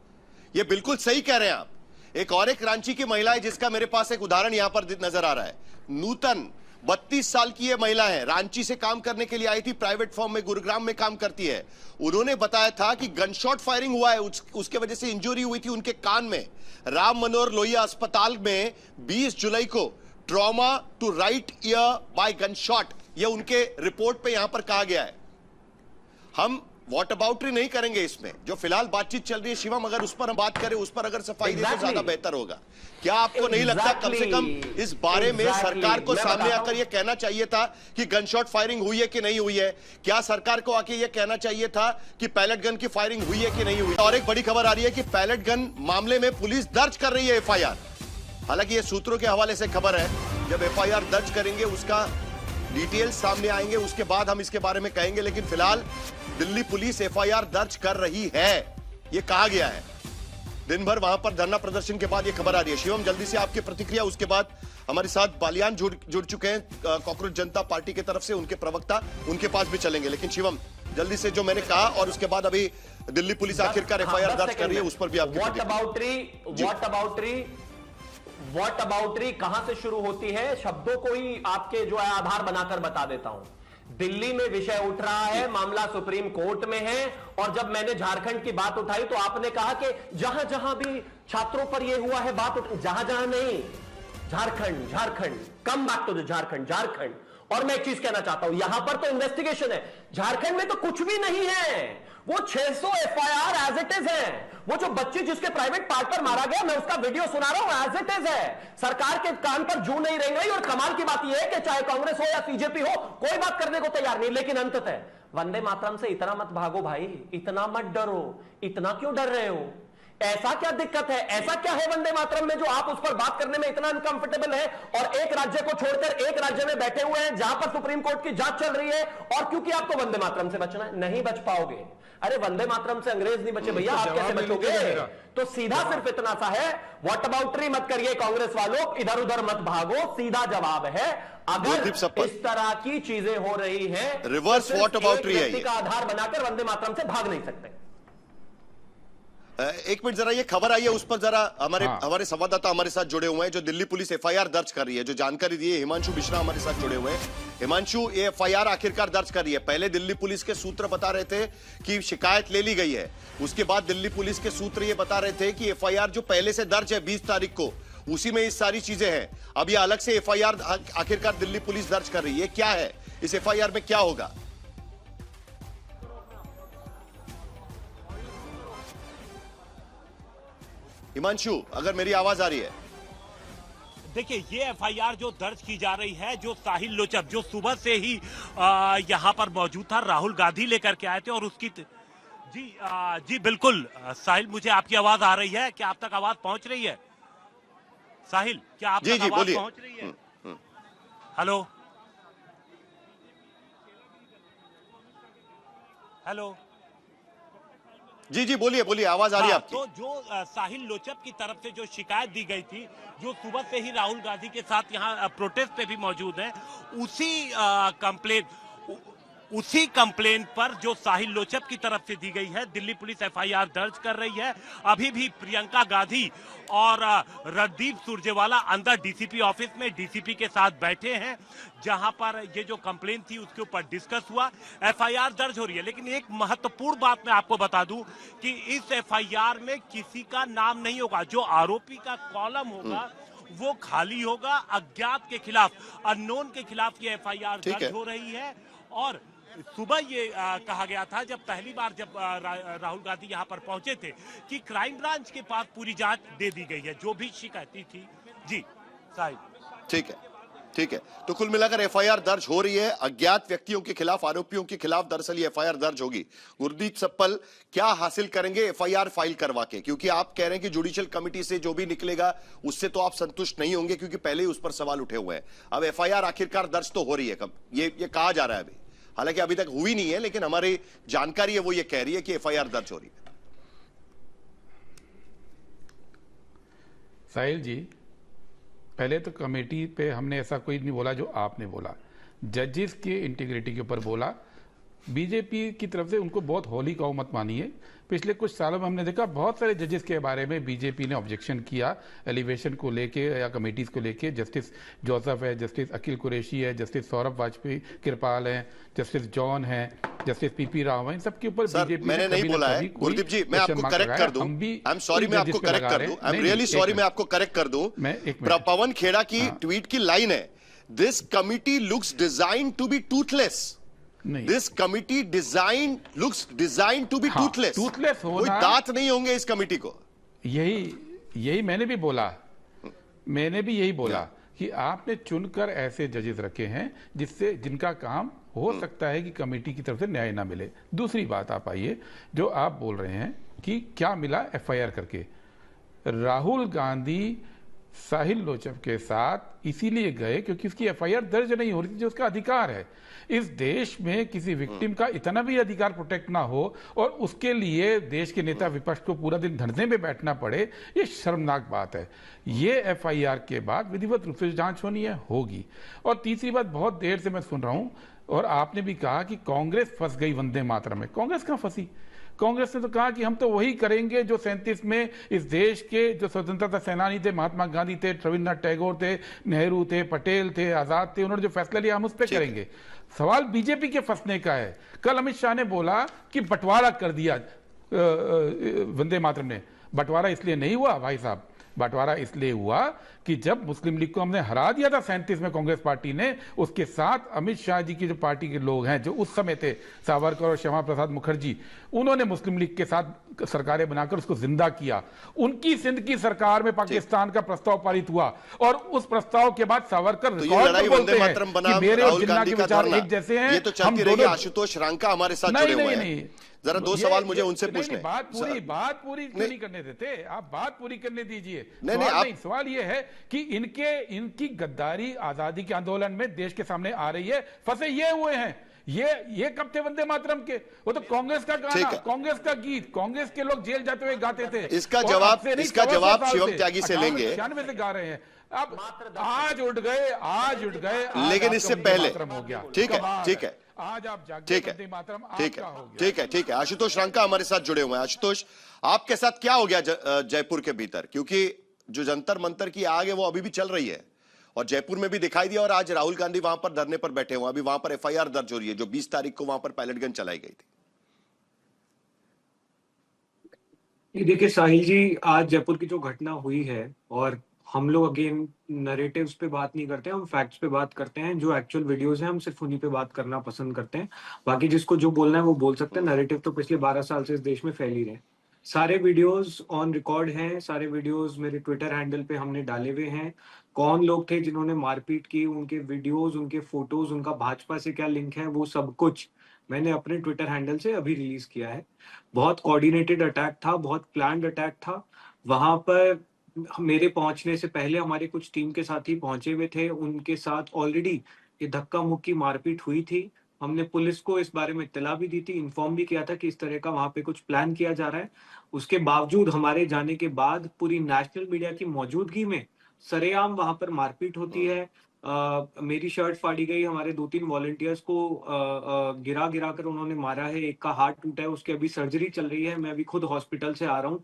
ये बिल्कुल सही कह रहे हैं आप। एक और एक रांची की महिला है जिसका मेरे पास एक उदाहरण यहां पर नजर आ रहा है। नूतन 32 साल की ये महिला है, रांची से काम करने के लिए आई थी, प्राइवेट फर्म में गुरुग्राम में काम करती है। उन्होंने बताया था कि गनशॉट फायरिंग हुआ है, उसके वजह से इंजरी हुई थी उनके कान में। राम मनोहर लोहिया अस्पताल में 20 जुलाई को trauma to right ear by gunshot, ये उनके रिपोर्ट पे यहां पर कहा गया है। हम वॉट अबाउटरी नहीं करेंगे इसमें, जो फिलहाल बातचीत चल रही है शिवम, अगर उस पर हम बात करें, उस पर अगर सफाई दें तो ज्यादा बेहतर होगा। क्या आपको नहीं लगता कम से कम इस बारे में सरकार को सामने आकर यह कहना चाहिए था कि गनशॉट फायरिंग हुई है कि नहीं हुई है? क्या सरकार को आके यह कहना चाहिए था कि पैलेट गन की फायरिंग हुई है कि नहीं हुई? और एक बड़ी खबर आ रही है कि पैलेट गन मामले में पुलिस दर्ज कर रही है एफआईआर। हालांकि यह सूत्रों के हवाले से खबर है, जब एफआईआर दर्ज करेंगे उसका डिटेल्स सामने आएंगे, उसके बाद हम इसके बारे में कहेंगे। लेकिन फिलहाल दिल्ली पुलिस एफआईआर दर्ज कर रही है, यह कहा गया है। दिन भर वहां पर धरना प्रदर्शन के बाद यह खबर आ रही है। शिवम, जल्दी से आपकी प्रतिक्रिया, उसके बाद हमारे साथ बालियान जुड़ चुके हैं कॉकरोच जनता पार्टी की तरफ से, उनके प्रवक्ता, उनके पास भी चलेंगे। लेकिन शिवम, जल्दी से जो मैंने कहा, और उसके बाद अभी दिल्ली पुलिस आखिरकार एफआईआर दर्ज कर रही है, उस पर भी आपकी व्हाट अबाउटरी कहां से शुरू होती है, शब्दों को ही आपके जो है आधार बनाकर बता देता हूं। दिल्ली में विषय उठ रहा है, मामला सुप्रीम कोर्ट में है, और जब मैंने झारखंड की बात उठाई तो आपने कहा कि जहां जहां भी छात्रों पर यह हुआ है बात जहां जहां नहीं, Jharkhand come back to Jharkhand. और मैं एक चीज कहना चाहता हूं, यहां पर तो इन्वेस्टिगेशन है, झारखंड में तो कुछ भी नहीं है। वो 600 एफआईआर एज इट इज है। वो जो बच्ची जिसके प्राइवेट पार्ट पर मारा गया, मैं उसका वीडियो सुना रहा हूं, एज इट इज है। सरकार के कान पर जू नहीं रेंग रही। और कमाल की बात यह है कि चाहे कांग्रेस हो या सीजेपी हो, कोई बात करने को तैयार नहीं। लेकिन अंततः वंदे मातरम से इतना मत भागो भाई, इतना मत डरो। इतना क्यों डर रहे हो? ऐसा क्या दिक्कत है? ऐसा क्या है वंदे मातरम में जो आप उस पर बात करने में इतना अनकंफर्टेबल है? और एक राज्य को छोड़कर एक राज्य में बैठे हुए हैं जहां पर सुप्रीम कोर्ट की जांच चल रही है, और क्योंकि आपको वंदे मातरम से बचना है, नहीं बच पाओगे। अरे वंदे मातरम से अंग्रेज नहीं बचे भैया, आप कैसे बचोगे? तो सीधा सिर्फ इतना सा है, व्हाट अबाउटरी मत करिए कांग्रेस वालों, इधर उधर मत भागो। सीधा जवाब है, अगर इस तरह की चीजें हो रही हैं, रिवर्स व्हाट अबाउटरी है, का आधार बनाकर वंदे मातरम से भाग नहीं सकते। एक मिनट, जरा ये खबर आई है उस पर जरा हमारे संवाददाता हमारे साथ जुड़े हुए हैं, जो दिल्ली पुलिस एफआईआर दर्ज कर रही है, जो जानकारी दी है हिमांशु मिश्रा हमारे साथ जुड़े हुए हैं। हिमांशु, ये एफआईआर आखिरकार दर्ज कर रही है। पहले दिल्ली पुलिस के सूत्र बता रहे थे कि शिकायत ले ली गई है, उसके बाद दिल्ली पुलिस के सूत्र ये बता रहे थे कि एफआईआर जो पहले से दर्ज है 20 तारीख को, उसी में ये सारी चीजें हैं। अब ये अलग से एफआईआर आखिरकार दिल्ली पुलिस दर्ज कर रही है, क्या है इस एफआईआर में, क्या होगा? हिमांशु, अगर मेरी आवाज आ रही है? देखिए, ये एफआईआर जो दर्ज की जा रही है, जो साहिल लोचब जो सुबह से ही यहां पर मौजूद था, राहुल गांधी लेकर के आए थे, और उसकी जी बिल्कुल साहिल, मुझे आपकी आवाज आ रही है? क्या आप तक आवाज पहुंच रही है साहिल? क्या आप तक आवाज पहुंच रही है? हेलो हेलो, जी बोलिए, आवाज आ रही है आपकी। तो जो साहिल लोचब की तरफ से जो शिकायत दी गई थी, जो सुबह से ही राहुल गांधी के साथ यहाँ प्रोटेस्ट पे भी मौजूद है, उसी कंप्लेंट उसी कंप्लेंट पर जो साहिल लोचप की तरफ से दी गई है, दिल्ली पुलिस एफआईआर दर्ज कर रही है। अभी भी प्रियंका गांधी और रणदीप सुरजेवाला अंदर डीसीपी ऑफिस में डीसीपी के साथ बैठे हैं, जहां पर ये जो कंप्लेंट थी उसके ऊपर डिस्कस हुआ। एफआईआर दर्ज हो रही है, लेकिन एक महत्वपूर्ण बात मैं आपको बता दूं कि इस एफआईआर में किसी का नाम नहीं होगा। जो आरोपी का कॉलम होगा वो खाली होगा। अज्ञात के खिलाफ, अननोन के खिलाफ ये एफआईआर दर्ज हो रही है। और सुबह ये कहा गया था, जब पहली बार जब राहुल गांधी यहां पर पहुंचे थे, कि क्राइम ब्रांच के पास पूरी जांच दे दी गई है, जो भी शिकायतें थी। जी साहिब। ठीक है, ठीक है। तो कुल मिलाकर एफआईआर दर्ज हो रही है अज्ञात व्यक्तियों के खिलाफ, आरोपियों के खिलाफ दरअसल ये एफआईआर दर्ज होगी। गुरदीप सप्पल क्या हासिल करेंगे एफआईआर फाइल करवा के? क्योंकि आप कह रहे हैं कि जुडिशियल कमिटी से जो भी निकलेगा उससे तो आप संतुष्ट नहीं होंगे, क्योंकि पहले ही उस पर सवाल उठे हुए हैं। अब एफआईआर आखिरकार दर्ज तो हो रही है कब, ये कहा जा रहा है अभी, हालांकि अभी तक हुई नहीं है, लेकिन हमारी जानकारी है वो ये कह रही है कि एफआईआर दर्ज हो रही है। साहिल जी, पहले तो कमेटी पे हमने ऐसा कोई नहीं बोला जो आपने बोला, जजेस के इंटीग्रिटी के ऊपर बोला। बीजेपी की तरफ से उनको बहुत होली काऊ मत मानिए। पिछले कुछ सालों में हमने देखा बहुत सारे जजेस के बारे में बीजेपी ने ऑब्जेक्शन किया, एलिवेशन को लेके या कमेटीज को लेके। जस्टिस जोसेफ है, जस्टिस अखिल कुरैशी है, जस्टिस सौरभ वाजपेयी कृपाल है, जस्टिस जॉन है, जस्टिस पीपी राव है, इन सबके ऊपर बीजेपी मैंने नहीं बोला है। गुरदीप जी, मैं आपको करेक्ट कर दूं, आई एम सॉरी, मैं आपको करेक्ट कर दूं, आई एम रियली सॉरी, मैं आपको करेक्ट कर दूं। पवन खेड़ा की ट्वीट की लाइन है, this committee looks designed to be toothless. This committee looks designed to be toothless. Toothless होना, कोई दांत नहीं होंगे इस कमिटी को। यही मैंने भी बोला, कि आपने चुनकर ऐसे जजेस रखे हैं जिनका काम हो सकता है कि कमेटी की तरफ से न्याय ना मिले। दूसरी बात आप आइए, जो आप बोल रहे हैं कि क्या मिला एफआईआर करके। राहुल गांधी साहिल लोचप के साथ इसीलिए गए क्योंकि उसकी एफआईआर दर्ज नहीं हो रही थी, जो उसका अधिकार है। इस देश में किसी विक्टिम का इतना भी अधिकार प्रोटेक्ट ना हो और उसके लिए देश के नेता विपक्ष को पूरा दिन धरने में बैठना पड़े, ये शर्मनाक बात है। ये एफआईआर के बाद विधिवत रूप से जांच होनी है, होगी। और तीसरी बात, बहुत देर से मैं सुन रहा हूं, और आपने भी कहा कि कांग्रेस फंस गई वंदे मातरम में। कांग्रेस कहां फंसी? कांग्रेस ने तो कहा कि हम तो वही करेंगे जो 37 में इस देश के जो स्वतंत्रता सेनानी थे, महात्मा गांधी थे, रविन्द्रनाथ टैगोर थे, नेहरू थे, पटेल थे, आजाद थे, उन्होंने जो फैसला लिया हम उस पर करेंगे। सवाल बीजेपी के फंसने का है। कल अमित शाह ने बोला कि बंटवारा कर दिया वंदे मातरम ने। बंटवारा इसलिए नहीं हुआ भाई साहब, बंटवारा इसलिए हुआ कि जब मुस्लिम लीग को हमने हरा दिया था 37 में कांग्रेस पार्टी ने, उसके साथ अमित शाह जी की जो पार्टी के लोग हैं जो उस समय थे, सावरकर और श्यामा प्रसाद मुखर्जी, उन्होंने मुस्लिम लीग के साथ सरकारें बनाकर उसको जिंदा किया। उनकी सिंध की सरकार में पाकिस्तान का प्रस्ताव पारित हुआ और उस प्रस्ताव के बाद सावरकर मेरे और जिन्ना के विचार एक जैसे हैं। ये तो चलती रही। आशुतोष रांका हमारे साथ जुड़े हुए हैं, जरा दो सवाल मुझे उनसे पूछने। बात पूरी नहीं करने देते आप, बात पूरी करने दीजिए। नहीं, सवाल ये है कि इनकी गद्दारी आजादी के आंदोलन में देश के सामने आ रही है, फंसे ये हुए हैं। ये कब थे वंदे मातरम के? वो तो कांग्रेस का गाना, कांग्रेस का गीत, कांग्रेस के लोग जेल जाते हुए गाते थे। इसका जवाब शिवम त्यागी से लेंगे। 96 से गा रहे हैं। अब आज उठ गए, लेकिन इससे पहले हो गया। ठीक है, आज आप ठीक है। आशुतोष रांका हमारे साथ जुड़े हुए हैं। आशुतोष, आपके साथ क्या हो गया जयपुर के भीतर? क्योंकि जो जंतर मंतर की आग है वो अभी भी चल रही है और जयपुर में भी दिखाई दिया, और आज राहुल गांधी वहां पर धरने पर बैठे हुए, अभी वहां पर एफआईआर दर्ज हो रही है जो 20 तारीख को वहां पर पैलेट गन चलाई गई थी। देखिए साहिल जी, आज जयपुर की जो घटना हुई है, और हम लोग अगेन नरेटिव्स पे बात नहीं करते हैं, हम फैक्ट्स पे बात करते हैं। जो एक्चुअल वीडियोस हैं हम सिर्फ उन्हीं पे बात करना पसंद करते हैं। बाकी जिसको जो बोलना है वो बोल सकते हैं। नरेटिव तो पिछले 12 साल से इस देश में फैल ही रहे। सारे वीडियोस ऑन रिकॉर्ड हैं, सारे वीडियोस मेरे ट्विटर हैंडल पे हमने डाले हुए हैं। कौन लोग थे जिन्होंने मारपीट की, उनके वीडियोस, उनके फोटोज, उनका भाजपा से क्या लिंक है, वो सब कुछ मैंने अपने ट्विटर हैंडल से अभी रिलीज किया है। बहुत कोऑर्डिनेटेड अटैक था, बहुत प्लान्ड अटैक था। वहां पर मेरे पहुंचने से पहले हमारे कुछ टीम के साथी पहुंचे हुए थे, उनके साथ ऑलरेडी ये धक्का मुक्की मारपीट हुई थी। हमने पुलिस को इस बारे में इत्तला भी दी थी, इन्फॉर्म भी किया था कि इस तरह का वहां पे कुछ प्लान किया जा रहा है। उसके बावजूद हमारे जाने के बाद पूरी नेशनल मीडिया की मौजूदगी में सरेआम वहां पर मारपीट होती है। मेरी शर्ट फाड़ी गई, हमारे 2-3 वॉलंटियर्स को गिरा गिरा कर उन्होंने मारा है, एक का हाथ टूटा है, उसकी अभी सर्जरी चल रही है, मैं अभी खुद हॉस्पिटल से आ रहा हूँ।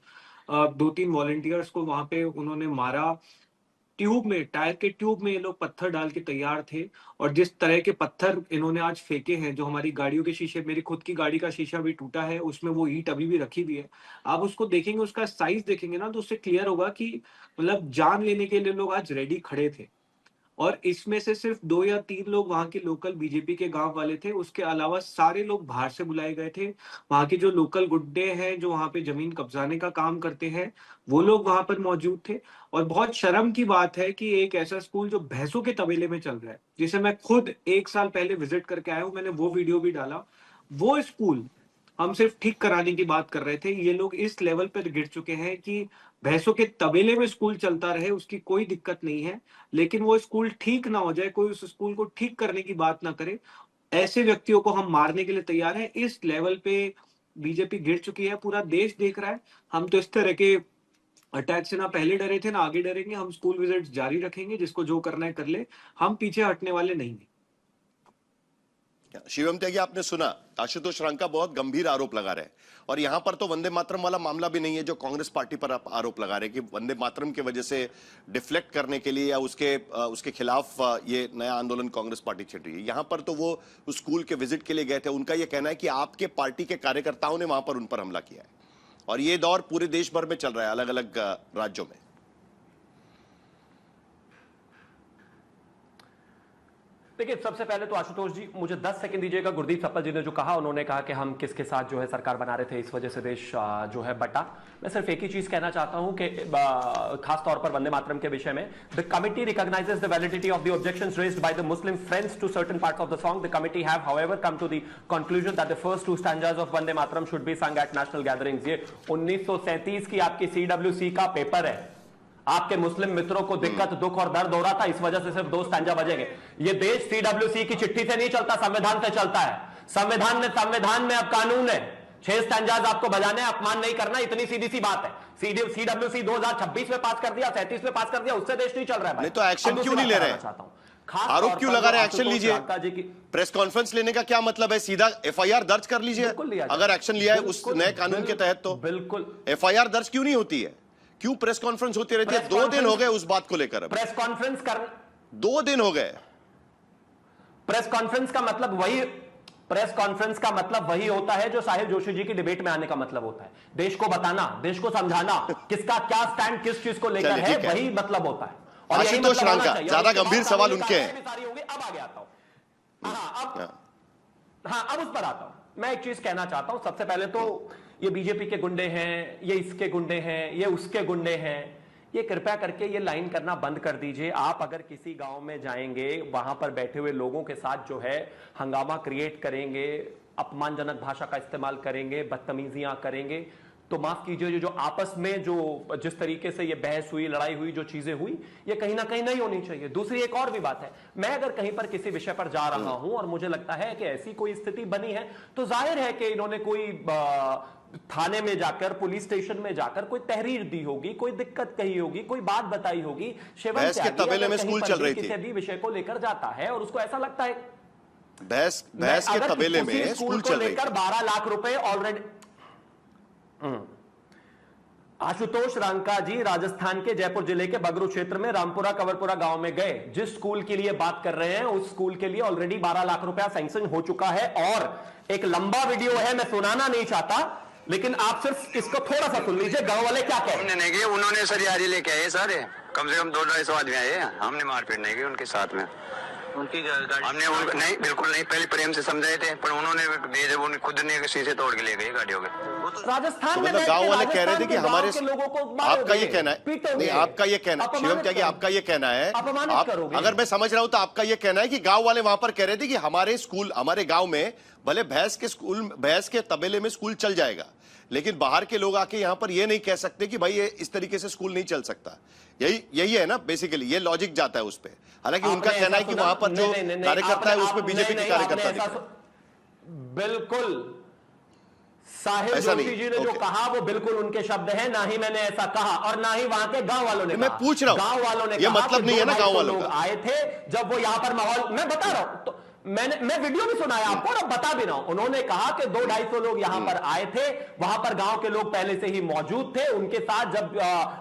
2-3 वॉलंटियर्स को वहां पे उन्होंने मारा, ट्यूब में, टायर के ट्यूब में ये लोग पत्थर डाल के तैयार थे, और जिस तरह के पत्थर इन्होंने आज फेंके हैं, जो हमारी गाड़ियों के शीशे, मेरी खुद की गाड़ी का शीशा भी टूटा है, उसमें वो ईंट अभी भी रखी हुई है। आप उसको देखेंगे, उसका साइज देखेंगे ना, तो उससे क्लियर होगा कि मतलब जान लेने के लिए लोग आज रेडी खड़े थे। और इसमें से सिर्फ 2 या 3 लोग वहां के लोकल बीजेपी के गांव वाले थे, उसके अलावा सारे लोग बाहर से बुलाए गए थे। वहां के जो लोकल गुड्डे हैं, जो वहां पे जमीन कब्जाने का काम करते हैं, वो लोग वहां पर मौजूद थे। और बहुत शर्म की बात है कि एक ऐसा स्कूल जो भैंसों के तबेले में चल रहा है, जिसे मैं खुद 1 साल पहले विजिट करके आया हूं, मैंने वो वीडियो भी डाला, वो स्कूल हम सिर्फ ठीक कराने की बात कर रहे थे, ये लोग इस लेवल पर गिर चुके हैं कि भैंसों के तबेले में स्कूल चलता रहे, उसकी कोई दिक्कत नहीं है, लेकिन वो स्कूल ठीक ना हो जाए, कोई उस स्कूल को ठीक करने की बात ना करे, ऐसे व्यक्तियों को हम मारने के लिए तैयार हैं। इस लेवल पे बीजेपी गिर चुकी है, पूरा देश देख रहा है। हम तो इस तरह के अटैक से ना पहले डरे थे, ना आगे डरेंगे। हम स्कूल विजिट्स जारी रखेंगे, जिसको जो करना है कर ले, हम पीछे हटने वाले नहीं हैं। शिवम त्यागी, आपने सुना आशुतोष रंका बहुत गंभीर आरोप लगा रहे हैं, और यहां पर तो वंदे मातरम वाला मामला भी नहीं है जो कांग्रेस पार्टी पर आप आरोप लगा रहे हैं कि वंदे मातरम की वजह से डिफ्लेक्ट करने के लिए या उसके खिलाफ ये नया आंदोलन कांग्रेस पार्टी छिड़ रही है। यहां पर तो वो उस स्कूल के विजिट के लिए गए थे, उनका यह कहना है कि आपके पार्टी के कार्यकर्ताओं ने वहां पर उन पर हमला किया है, और ये दौर पूरे देश भर में चल रहा है, अलग अलग राज्यों में। देखिए, सबसे पहले तो आशुतोष जी मुझे 10 सेकंड दीजिएगा। गुरदीप सप्पल जी ने जो कहा, उन्होंने कहा कि हम किसके साथ जो है सरकार बना रहे थे, इस वजह से देश जो है बटा। मैं सिर्फ एक ही चीज कहना चाहता हूं कि खास तौर पर वंदे मातरम के विषय में, the committee recognises the validity of the objections raised by the Muslim friends to certain parts of the song. The committee have however come to the conclusion that the first 2 stanzas of Vande Mataram should be sung at national gatherings. ये 1937 की आपकी CWC का paper है। आपके मुस्लिम मित्रों को दिक्कत, दुख और दर्द हो रहा था, इस वजह से सिर्फ 2 स्टैंजा बजेंगे। ये देश CWC की चिट्ठी से नहीं चलता, संविधान से चलता है। संविधान में अब कानून है, 6 स्टैंजाज आपको बजाने, अपमान नहीं करना, इतनी सीधी सी बात है। CWC 2026 में पास कर दिया, 37 में पास कर दिया, उससे देश नहीं चल रहा है। नहीं तो एक्शन क्यों नहीं ले रहे? आरोप क्यों लगा रहे हैं? एक्शन लीजिए। प्रेस कॉन्फ्रेंस लेने का क्या मतलब है? सीधा FIR दर्ज कर लीजिए अगर एक्शन लिया है उस नए कानून के तहत। तो बिल्कुल FIR दर्ज क्यों नहीं होती है? क्यों प्रेस कॉन्फ्रेंस होती रहती है? 2 दिन हो गए उस बात को लेकर। प्रेस कॉन्फ्रेंस कर 2 दिन हो गए। प्रेस कॉन्फ्रेंस का मतलब वही होता है जो साहिल जोशी जी की डिबेट में आने का मतलब होता है। देश को बताना, देश को समझाना, किसका क्या स्टैंड किस चीज को लेकर है, वही मतलब होता है। और आशुतोष रंका, ज्यादा गंभीर सवाल उनके हैं। अब आगे आता हूं। अब उस पर आता हूं। मैं एक चीज कहना चाहता हूं। सबसे पहले तो ये बीजेपी के गुंडे हैं, ये इसके गुंडे हैं, ये उसके गुंडे हैं, ये कृपया करके ये लाइन करना बंद कर दीजिए। आप अगर किसी गांव में जाएंगे, वहां पर बैठे हुए लोगों के साथ जो है हंगामा क्रिएट करेंगे, अपमानजनक भाषा का इस्तेमाल करेंगे, बदतमीजियां करेंगे, तो माफ कीजिए, जो आपस में जो जिस तरीके से ये बहस हुई, लड़ाई हुई, जो चीजें हुई, ये कहीं ना कहीं नहीं होनी चाहिए। दूसरी एक और भी बात है, मैं अगर कहीं पर किसी विषय पर जा रहा हूं और मुझे लगता है कि ऐसी कोई स्थिति बनी है, तो जाहिर है कि इन्होंने कोई थाने में जाकर, पुलिस स्टेशन में जाकर कोई तहरीर दी होगी, कोई दिक्कत कही होगी, कोई बात बताई होगी। बहस के तबेले में स्कूल चल रही थी, किसी भी विषय को लेकर जाता है और उसको ऐसा लगता है बहस के तबेले में स्कूल चल रही थी, 12 लाख रुपए ऑलरेडी। आशुतोष रंका जी राजस्थान के जयपुर जिले के बगरू क्षेत्र में रामपुरा कवरपुरा गांव में गए। जिस स्कूल के लिए बात कर रहे हैं, उस स्कूल के लिए ऑलरेडी 12 लाख रुपया सैंक्शन हो चुका है। और एक लंबा वीडियो है, मैं सुनाना नहीं चाहता, लेकिन आप सिर्फ इसको थोड़ा सा सुन लीजिए। गांव वाले क्या कह रहे हैं। उन्होंने सर यारी लेके आए सारे, कम से कम 200-250 आदमी आए। हमने मारपीट नहीं की उनके साथ में, उनकी हमने नहीं, बिल्कुल नहीं, पहले प्रेम से समझाए थे, पर उन्होंने खुद ने शीशे तोड़ के ले गए गाड़ियों के। राजस्थान में गांव वाले कह रहे थे कि हमारे, आपका ये कहना है नहीं, आपका ये कहना, शिवम त्यागी आपका ये कहना है, अगर मैं समझ रहा हूं तो आपका ये कहना है कि गांव वाले वहां पर कह रहे थे कि हमारे स्कूल, हमारे गांव में भले भैंस के तबेले में स्कूल चल जाएगा, लेकिन बाहर के लोग आके यहां पर ये नहीं कह सकते कि भाई ये इस तरीके से स्कूल नहीं चल सकता। यही है ना बेसिकली, ये लॉजिक जाता है उस पे। हालांकि उनका कहना है कि वहां पर जो कार्यकर्ता है उसमें बीजेपी के कार्यकर्ता। बिल्कुल साहिल ऐसा जोशी नहीं। जी ने जो ओके। कहा वो बिल्कुल उनके शब्द हैं, ना ही मैंने ऐसा कहा और ना ही वहां के गांव वालों ने मैं कहा। पूछ रहा हूं, गांव वालों ने ये कहा मतलब कि नहीं है ना 200 गांव वालों लोग का। आए थे जब वो यहां पर माहौल, मैं बता रहा हूं तो मैं वीडियो भी सुनाया आपको और अब बता भी रहा हूं। उन्होंने कहा कि 200-250 लोग यहां पर आए थे, वहां पर गांव के लोग पहले से ही मौजूद थे, उनके साथ जब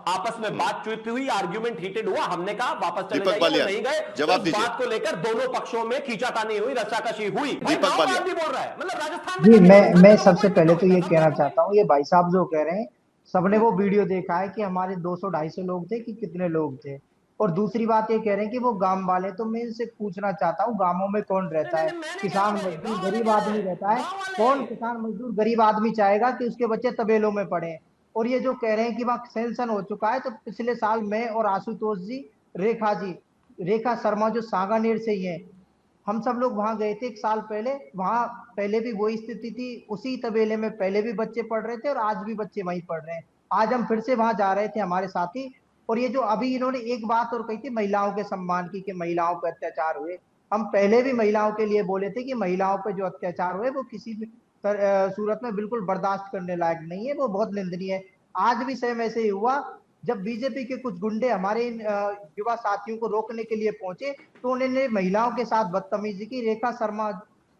आपस में बातचीत हुई, आर्ग्यूमेंट हीटेड हुआ, हमने कहा वापस चले दीपक जाइए, बालियान, वो नहीं गए। जवाब इस दीजिए। बात को लेकर दोनों पक्षों में खींचातानी हुई, रस्साकशी हुई। दीपक बालियान भी बोल रहा है, मतलब राजस्थान जी, में मैं सबसे पहले तो ये कहना चाहता हूँ, ये भाई साहब जो कह रहे हैं, सबने वो वीडियो देखा है कि हमारे 200-250 लोग थे कि कितने लोग थे। और दूसरी बात ये कह रहे हैं कि वो गांव वाले, तो मैं इनसे पूछना चाहता हूँ, गांवों में कौन रहता है? किसान मजदूर गरीब आदमी रहता है। कौन किसान मजदूर गरीब आदमी चाहेगा कि उसके बच्चे तबेलों में पढ़े? और ये जो कह रहे हैं कि वहाँ सेंसन हो चुका है, तो पिछले साल मैं और आशुतोष जी, रेखा शर्मा जो सांगानेर से ही है, हम सब लोग वहां गए थे 1 साल पहले। वहां पहले भी वही स्थिति थी, उसी तबेले में पहले भी बच्चे पढ़ रहे थे और आज भी बच्चे वहीं पढ़ रहे हैं। आज हम फिर से वहां जा रहे थे, हमारे साथी। और ये जो अभी इन्होंने एक बात और कही थी महिलाओं के सम्मान की, कि महिलाओं पर अत्याचार हुए, हम पहले भी महिलाओं के लिए बोले थे कि महिलाओं पर जो अत्याचार हुए वो किसी भी सूरत में बिल्कुल बर्दाश्त करने लायक नहीं है, वो बहुत निंदनीय है। आज भी सेम ऐसे ही हुआ, जब बीजेपी के कुछ गुंडे हमारे इन युवा साथियों को रोकने के लिए पहुंचे, तो उन्होंने महिलाओं के साथ बदतमीजी की। रेखा शर्मा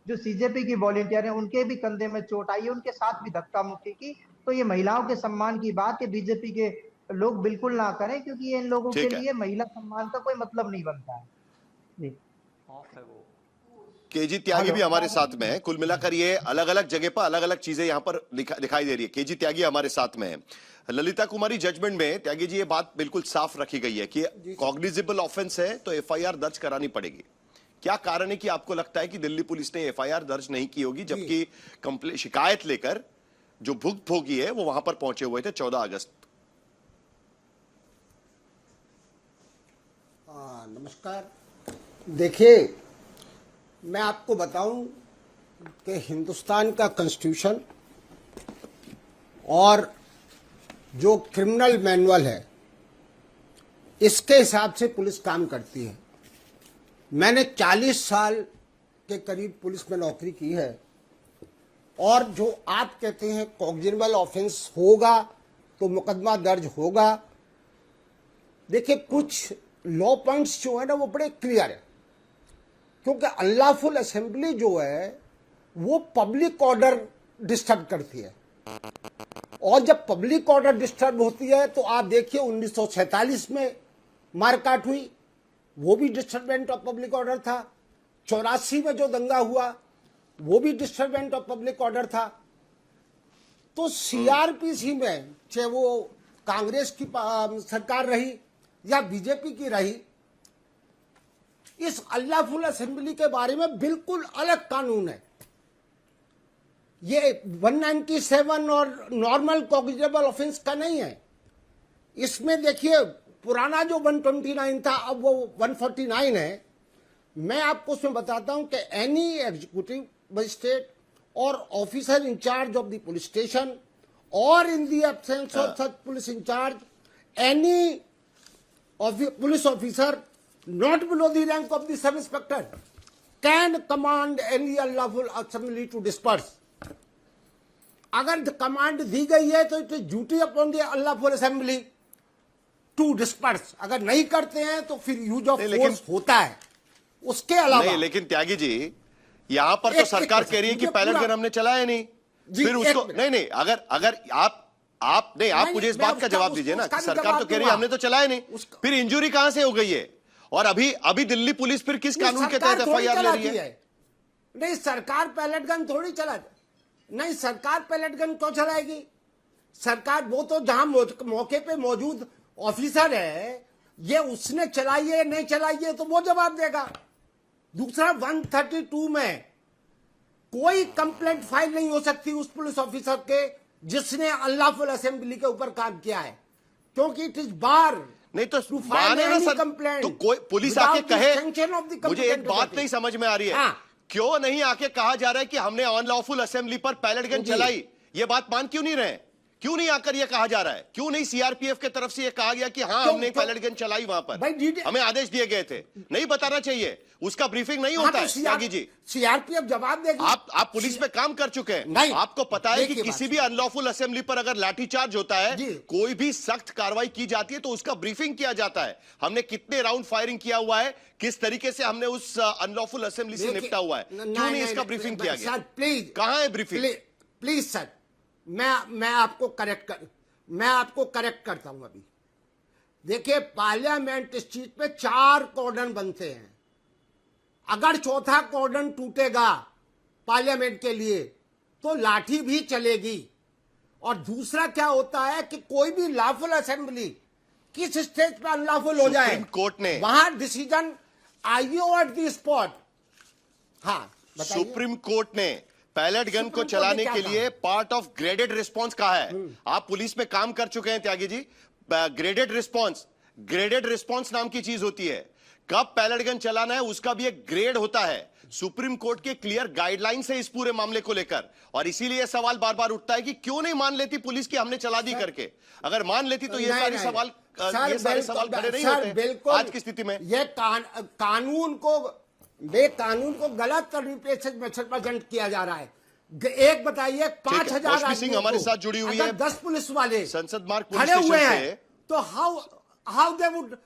जो सीजेपी की वॉलेंटियर है, उनके भी कंधे में चोट आई है, उनके साथ भी धक्का मुक्की की। तो ये महिलाओं के सम्मान की बात है, बीजेपी के लोग बिल्कुल ना करें, क्योंकि ये इन लोगों के लिए महिला सम्मान का कोई मतलब नहीं बनता है। जी। केजी त्यागी भी हमारे साथ में है। कुल मिलाकर ये अलग अलग जगह पर अलग अलग चीजें यहां पर दिखाई दे रही है। केजी त्यागी हमारे साथ में है। ललिता कुमारी, जजमेंट में त्यागी जी ये बात बिल्कुल साफ रखी गई है कि कॉग्निजेबल ऑफेंस है तो एफआईआर दर्ज करानी पड़ेगी। क्या कारण है कि आपको लगता है कि दिल्ली पुलिस ने एफआईआर दर्ज नहीं की होगी, जबकि शिकायत लेकर जो भुगतभोगी है वो वहां पर पहुंचे हुए थे 14 अगस्त? नमस्कार। देखिए, मैं आपको बताऊं कि हिंदुस्तान का कॉन्स्टिट्यूशन और जो क्रिमिनल मैनुअल है, इसके हिसाब से पुलिस काम करती है। मैंने 40 साल के करीब पुलिस में नौकरी की है, और जो आप कहते हैं कॉग्निजेबल ऑफेंस होगा तो मुकदमा दर्ज होगा। देखिए, कुछ लॉ पॉइंट्स जो है ना वो बड़े क्लियर है, क्योंकि अनलॉफुल असेंबली जो है वो पब्लिक ऑर्डर डिस्टर्ब करती है, और जब पब्लिक ऑर्डर डिस्टर्ब होती है तो आप देखिए 1947 में मारकाट हुई, वो भी डिस्टर्बेंस ऑफ पब्लिक ऑर्डर था। 84 में जो दंगा हुआ वो भी डिस्टर्बेंस ऑफ पब्लिक ऑर्डर था। तो सीआरपीसी में चाहे वो कांग्रेस की सरकार रही या बीजेपी की रही, इस अनलॉफुल असेंबली के बारे में बिल्कुल अलग कानून है। ये 197 और नॉर्मल कॉग्निजेबल ऑफेंस का नहीं है। इसमें देखिए, पुराना जो 129 था अब वो 149 है। मैं आपको उसमें बताता हूं कि एनी एग्जीक्यूटिव मजिस्ट्रेट और officer incharge of the police station और in the absence of such police incharge, any police officer not below the rank of the sub inspector can command any unlawful assembly to disperse. अगर command दी गई है तो it is duty upon the unlawful assembly to disperse. अगर नहीं करते हैं तो फिर यूज ऑफ फोर्स होता है। उसके अलावा नहीं, लेकिन त्यागी जी यहां पर तो सरकार कह रही है कि पायलट गन हमने चलाया नहीं, फिर उसको नहीं अगर आप मुझे इस बात का जवाब दीजिए ना कि सरकार तो कह रही है हमने तो चलाया नहीं, फिर इंजरी कहां से हो गई है? और अभी दिल्ली पुलिस फिर किस कानून के तहत एफआईआर ले रही है? नहीं, सरकार पैलेट गन थोड़ी चला, नहीं सरकार पैलेट गन क्यों चलाएगी? सरकार वो तो जहां मौके पे मौजूद ऑफिसर है, ये उसने चलाई है नहीं चलाई है तो वो जवाब देगा। दूसरा, 132 में कोई कंप्लेंट फाइल नहीं हो सकती उस पुलिस ऑफिसर के जिसने अनलॉफुल असेंबली के ऊपर काम किया है, क्योंकि इट इज बार नहीं तो माने ना सर, तो कोई पुलिस आके कहे, मुझे एक बात नहीं समझ में आ रही है, क्यों नहीं आके कहा जा रहा है कि हमने अनलॉफुल असेंबली पर पैलेट गन चलाई? ये बात मान क्यों नहीं रहे? क्यों नहीं आकर यह कहा जा रहा है? क्यों नहीं सीआरपीएफ के तरफ से यह कहा गया कि हाँ हमने पैलेट गन चलाई वहां पर, हमें आदेश दिए गए थे? नहीं बताना चाहिए, उसका ब्रीफिंग नहीं होता है त्यागी जी। सीआरपीएफ जवाब देगी। आप पुलिस में काम कर चुके हैं, नहीं आपको पता है कि किसी भी अनलॉफुल असेंबली पर अगर लाठीचार्ज होता है, कोई भी सख्त कार्रवाई की जाती है तो उसका ब्रीफिंग किया जाता है। हमने कितने राउंड फायरिंग किया हुआ है, किस तरीके से हमने उस अनलॉफुल असेंबली से निपटा हुआ है, क्यों नहीं इसका ब्रीफिंग किया गया? प्लीज, कहां है ब्रीफिंग? प्लीज सर, मैं आपको करेक्ट करता हूं। अभी देखिए, पार्लियामेंट स्ट्रीट पे 4 कॉर्डन बनते हैं। अगर चौथा कॉर्डन टूटेगा पार्लियामेंट के लिए तो लाठी भी चलेगी। और दूसरा क्या होता है कि कोई भी लॉफुल असेंबली किस स्टेज पर अनलॉफुल हो जाए, सुप्रीम कोर्ट ने वहां decision IO at the spot. हाँ, सुप्रीम कोर्ट ने पैलेट गन को चलाने के लिए पार्ट ऑफ ग्रेडेड रिस्पॉन्स कहा है। आप पुलिस में काम कर चुके हैं त्यागी जी। ग्रेडेड रिस्पॉन्स नाम की चीज होती है। कब पैलेट गन चलाना है उसका भी एक ग्रेड होता है। सुप्रीम कोर्ट के क्लियर गाइडलाइंस है इस पूरे मामले को लेकर, और इसीलिए सवाल बार बार उठता है कि क्यों नहीं मान लेती पुलिस की हमने चला दी करके। अगर मान लेती तो ये सारे सवाल खड़े नहीं होते आज की स्थिति में। ये कानून को गलत रिप्रेजेंट किया जा रहा है। एक बताइए, 5,000 सिंह हमारे साथ जुड़ी हुई है, 10 पुलिस वाले संसद मार्ग खड़े हुए हैं, तो how they would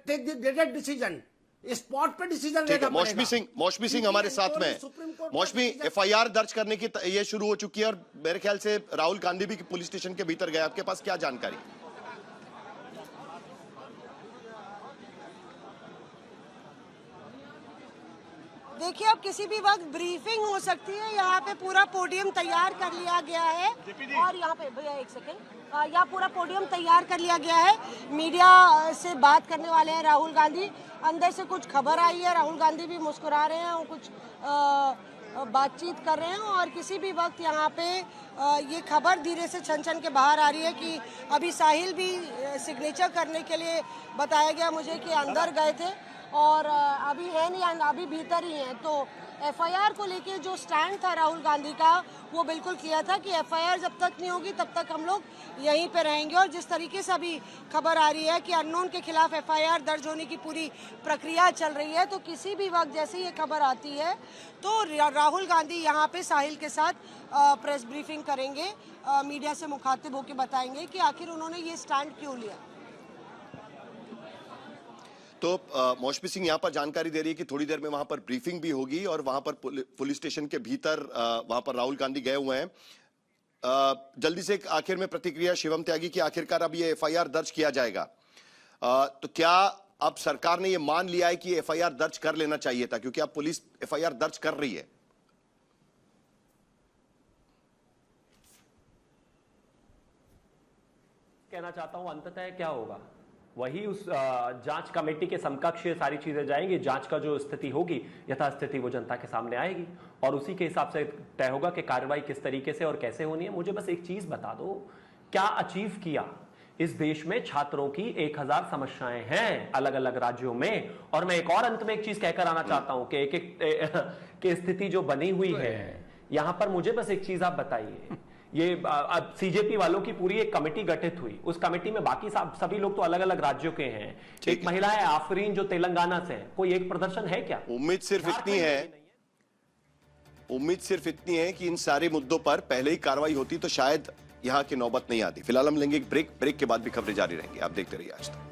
take the graded decision? Spot पे डिसीजन लेना पड़ेगा। मौसमी सिंह हमारे साथ में। मौसमी, एफआईआर दर्ज करने की ये शुरू हो चुकी है और मेरे ख्याल से राहुल गांधी भी पुलिस स्टेशन के भीतर गए। आपके पास क्या जानकारी? देखिए, अब किसी भी वक्त ब्रीफिंग हो सकती है। यहाँ पे पूरा पोडियम तैयार कर लिया गया है और यहाँ पे भैया एक सेकेंड, यहाँ पूरा पोडियम तैयार कर लिया गया है। मीडिया से बात करने वाले हैं राहुल गांधी। अंदर से कुछ खबर आई है, राहुल गांधी भी मुस्कुरा रहे हैं और कुछ बातचीत कर रहे हैं। और किसी भी वक्त यहाँ पे ये खबर धीरे से छन के बाहर आ रही है कि अभी साहिल भी सिग्नेचर करने के लिए बताया गया मुझे कि अंदर गए थे और अभी है नहीं, अभी भीतर ही हैं। तो एफआईआर को लेके जो स्टैंड था राहुल गांधी का, वो बिल्कुल क्लियर था कि एफआईआर जब तक नहीं होगी तब तक हम लोग यहीं पे रहेंगे। और जिस तरीके से अभी खबर आ रही है कि अननोन के खिलाफ एफआईआर दर्ज होने की पूरी प्रक्रिया चल रही है, तो किसी भी वक्त जैसे ये खबर आती है तो राहुल गांधी यहाँ पे साहिल के साथ प्रेस ब्रीफिंग करेंगे, मीडिया से मुखातिब होकर बताएंगे कि आखिर उन्होंने ये स्टैंड क्यों लिया। तो मौसमी सिंह यहाँ पर जानकारी दे रही है कि थोड़ी देर में वहां पर ब्रीफिंग भी होगी और वहां पर पुलिस स्टेशन के भीतर वहां पर राहुल गांधी गए हुए हैं। जल्दी से आखिर में प्रतिक्रिया शिवम त्यागी की, आखिरकार अब ये एफआईआर दर्ज किया जाएगा, तो क्या अब सरकार ने ये मान लिया है कि एफआईआर दर्ज कर लेना चाहिए था, क्योंकि अब पुलिस एफआईआर दर्ज कर रही है? कहना चाहता हूं अंततः क्या होगा, वही उस जांच कमेटी के समकक्ष ये सारी चीजें जाएंगी। जांच का जो स्थिति होगी, यथास्थिति वो जनता के सामने आएगी और उसी के हिसाब से तय होगा कि कार्रवाई किस तरीके से और कैसे होनी है। मुझे बस एक चीज बता दो, क्या अचीव किया इस देश में? छात्रों की 1000 समस्याएं हैं अलग अलग राज्यों में। और मैं एक और अंत में एक चीज कहकर आना चाहता हूं कि एक स्थिति जो बनी हुई है यहां पर, मुझे बस एक चीज आप बताइए, ये अब सीजेपी वालों की पूरी एक कमेटी गठित हुई, उस कमेटी में बाकी सभी लोग तो अलग अलग राज्यों के हैं। एक महिला है आफरीन जो तेलंगाना से है, कोई एक प्रदर्शन है क्या? उम्मीद सिर्फ इतनी है कि इन सारे मुद्दों पर पहले ही कार्रवाई होती तो शायद यहां की नौबत नहीं आती। फिलहाल हम लेंगे एक ब्रेक के बाद भी खबरें जारी रहेंगी। आप देखते रहिए आज तक।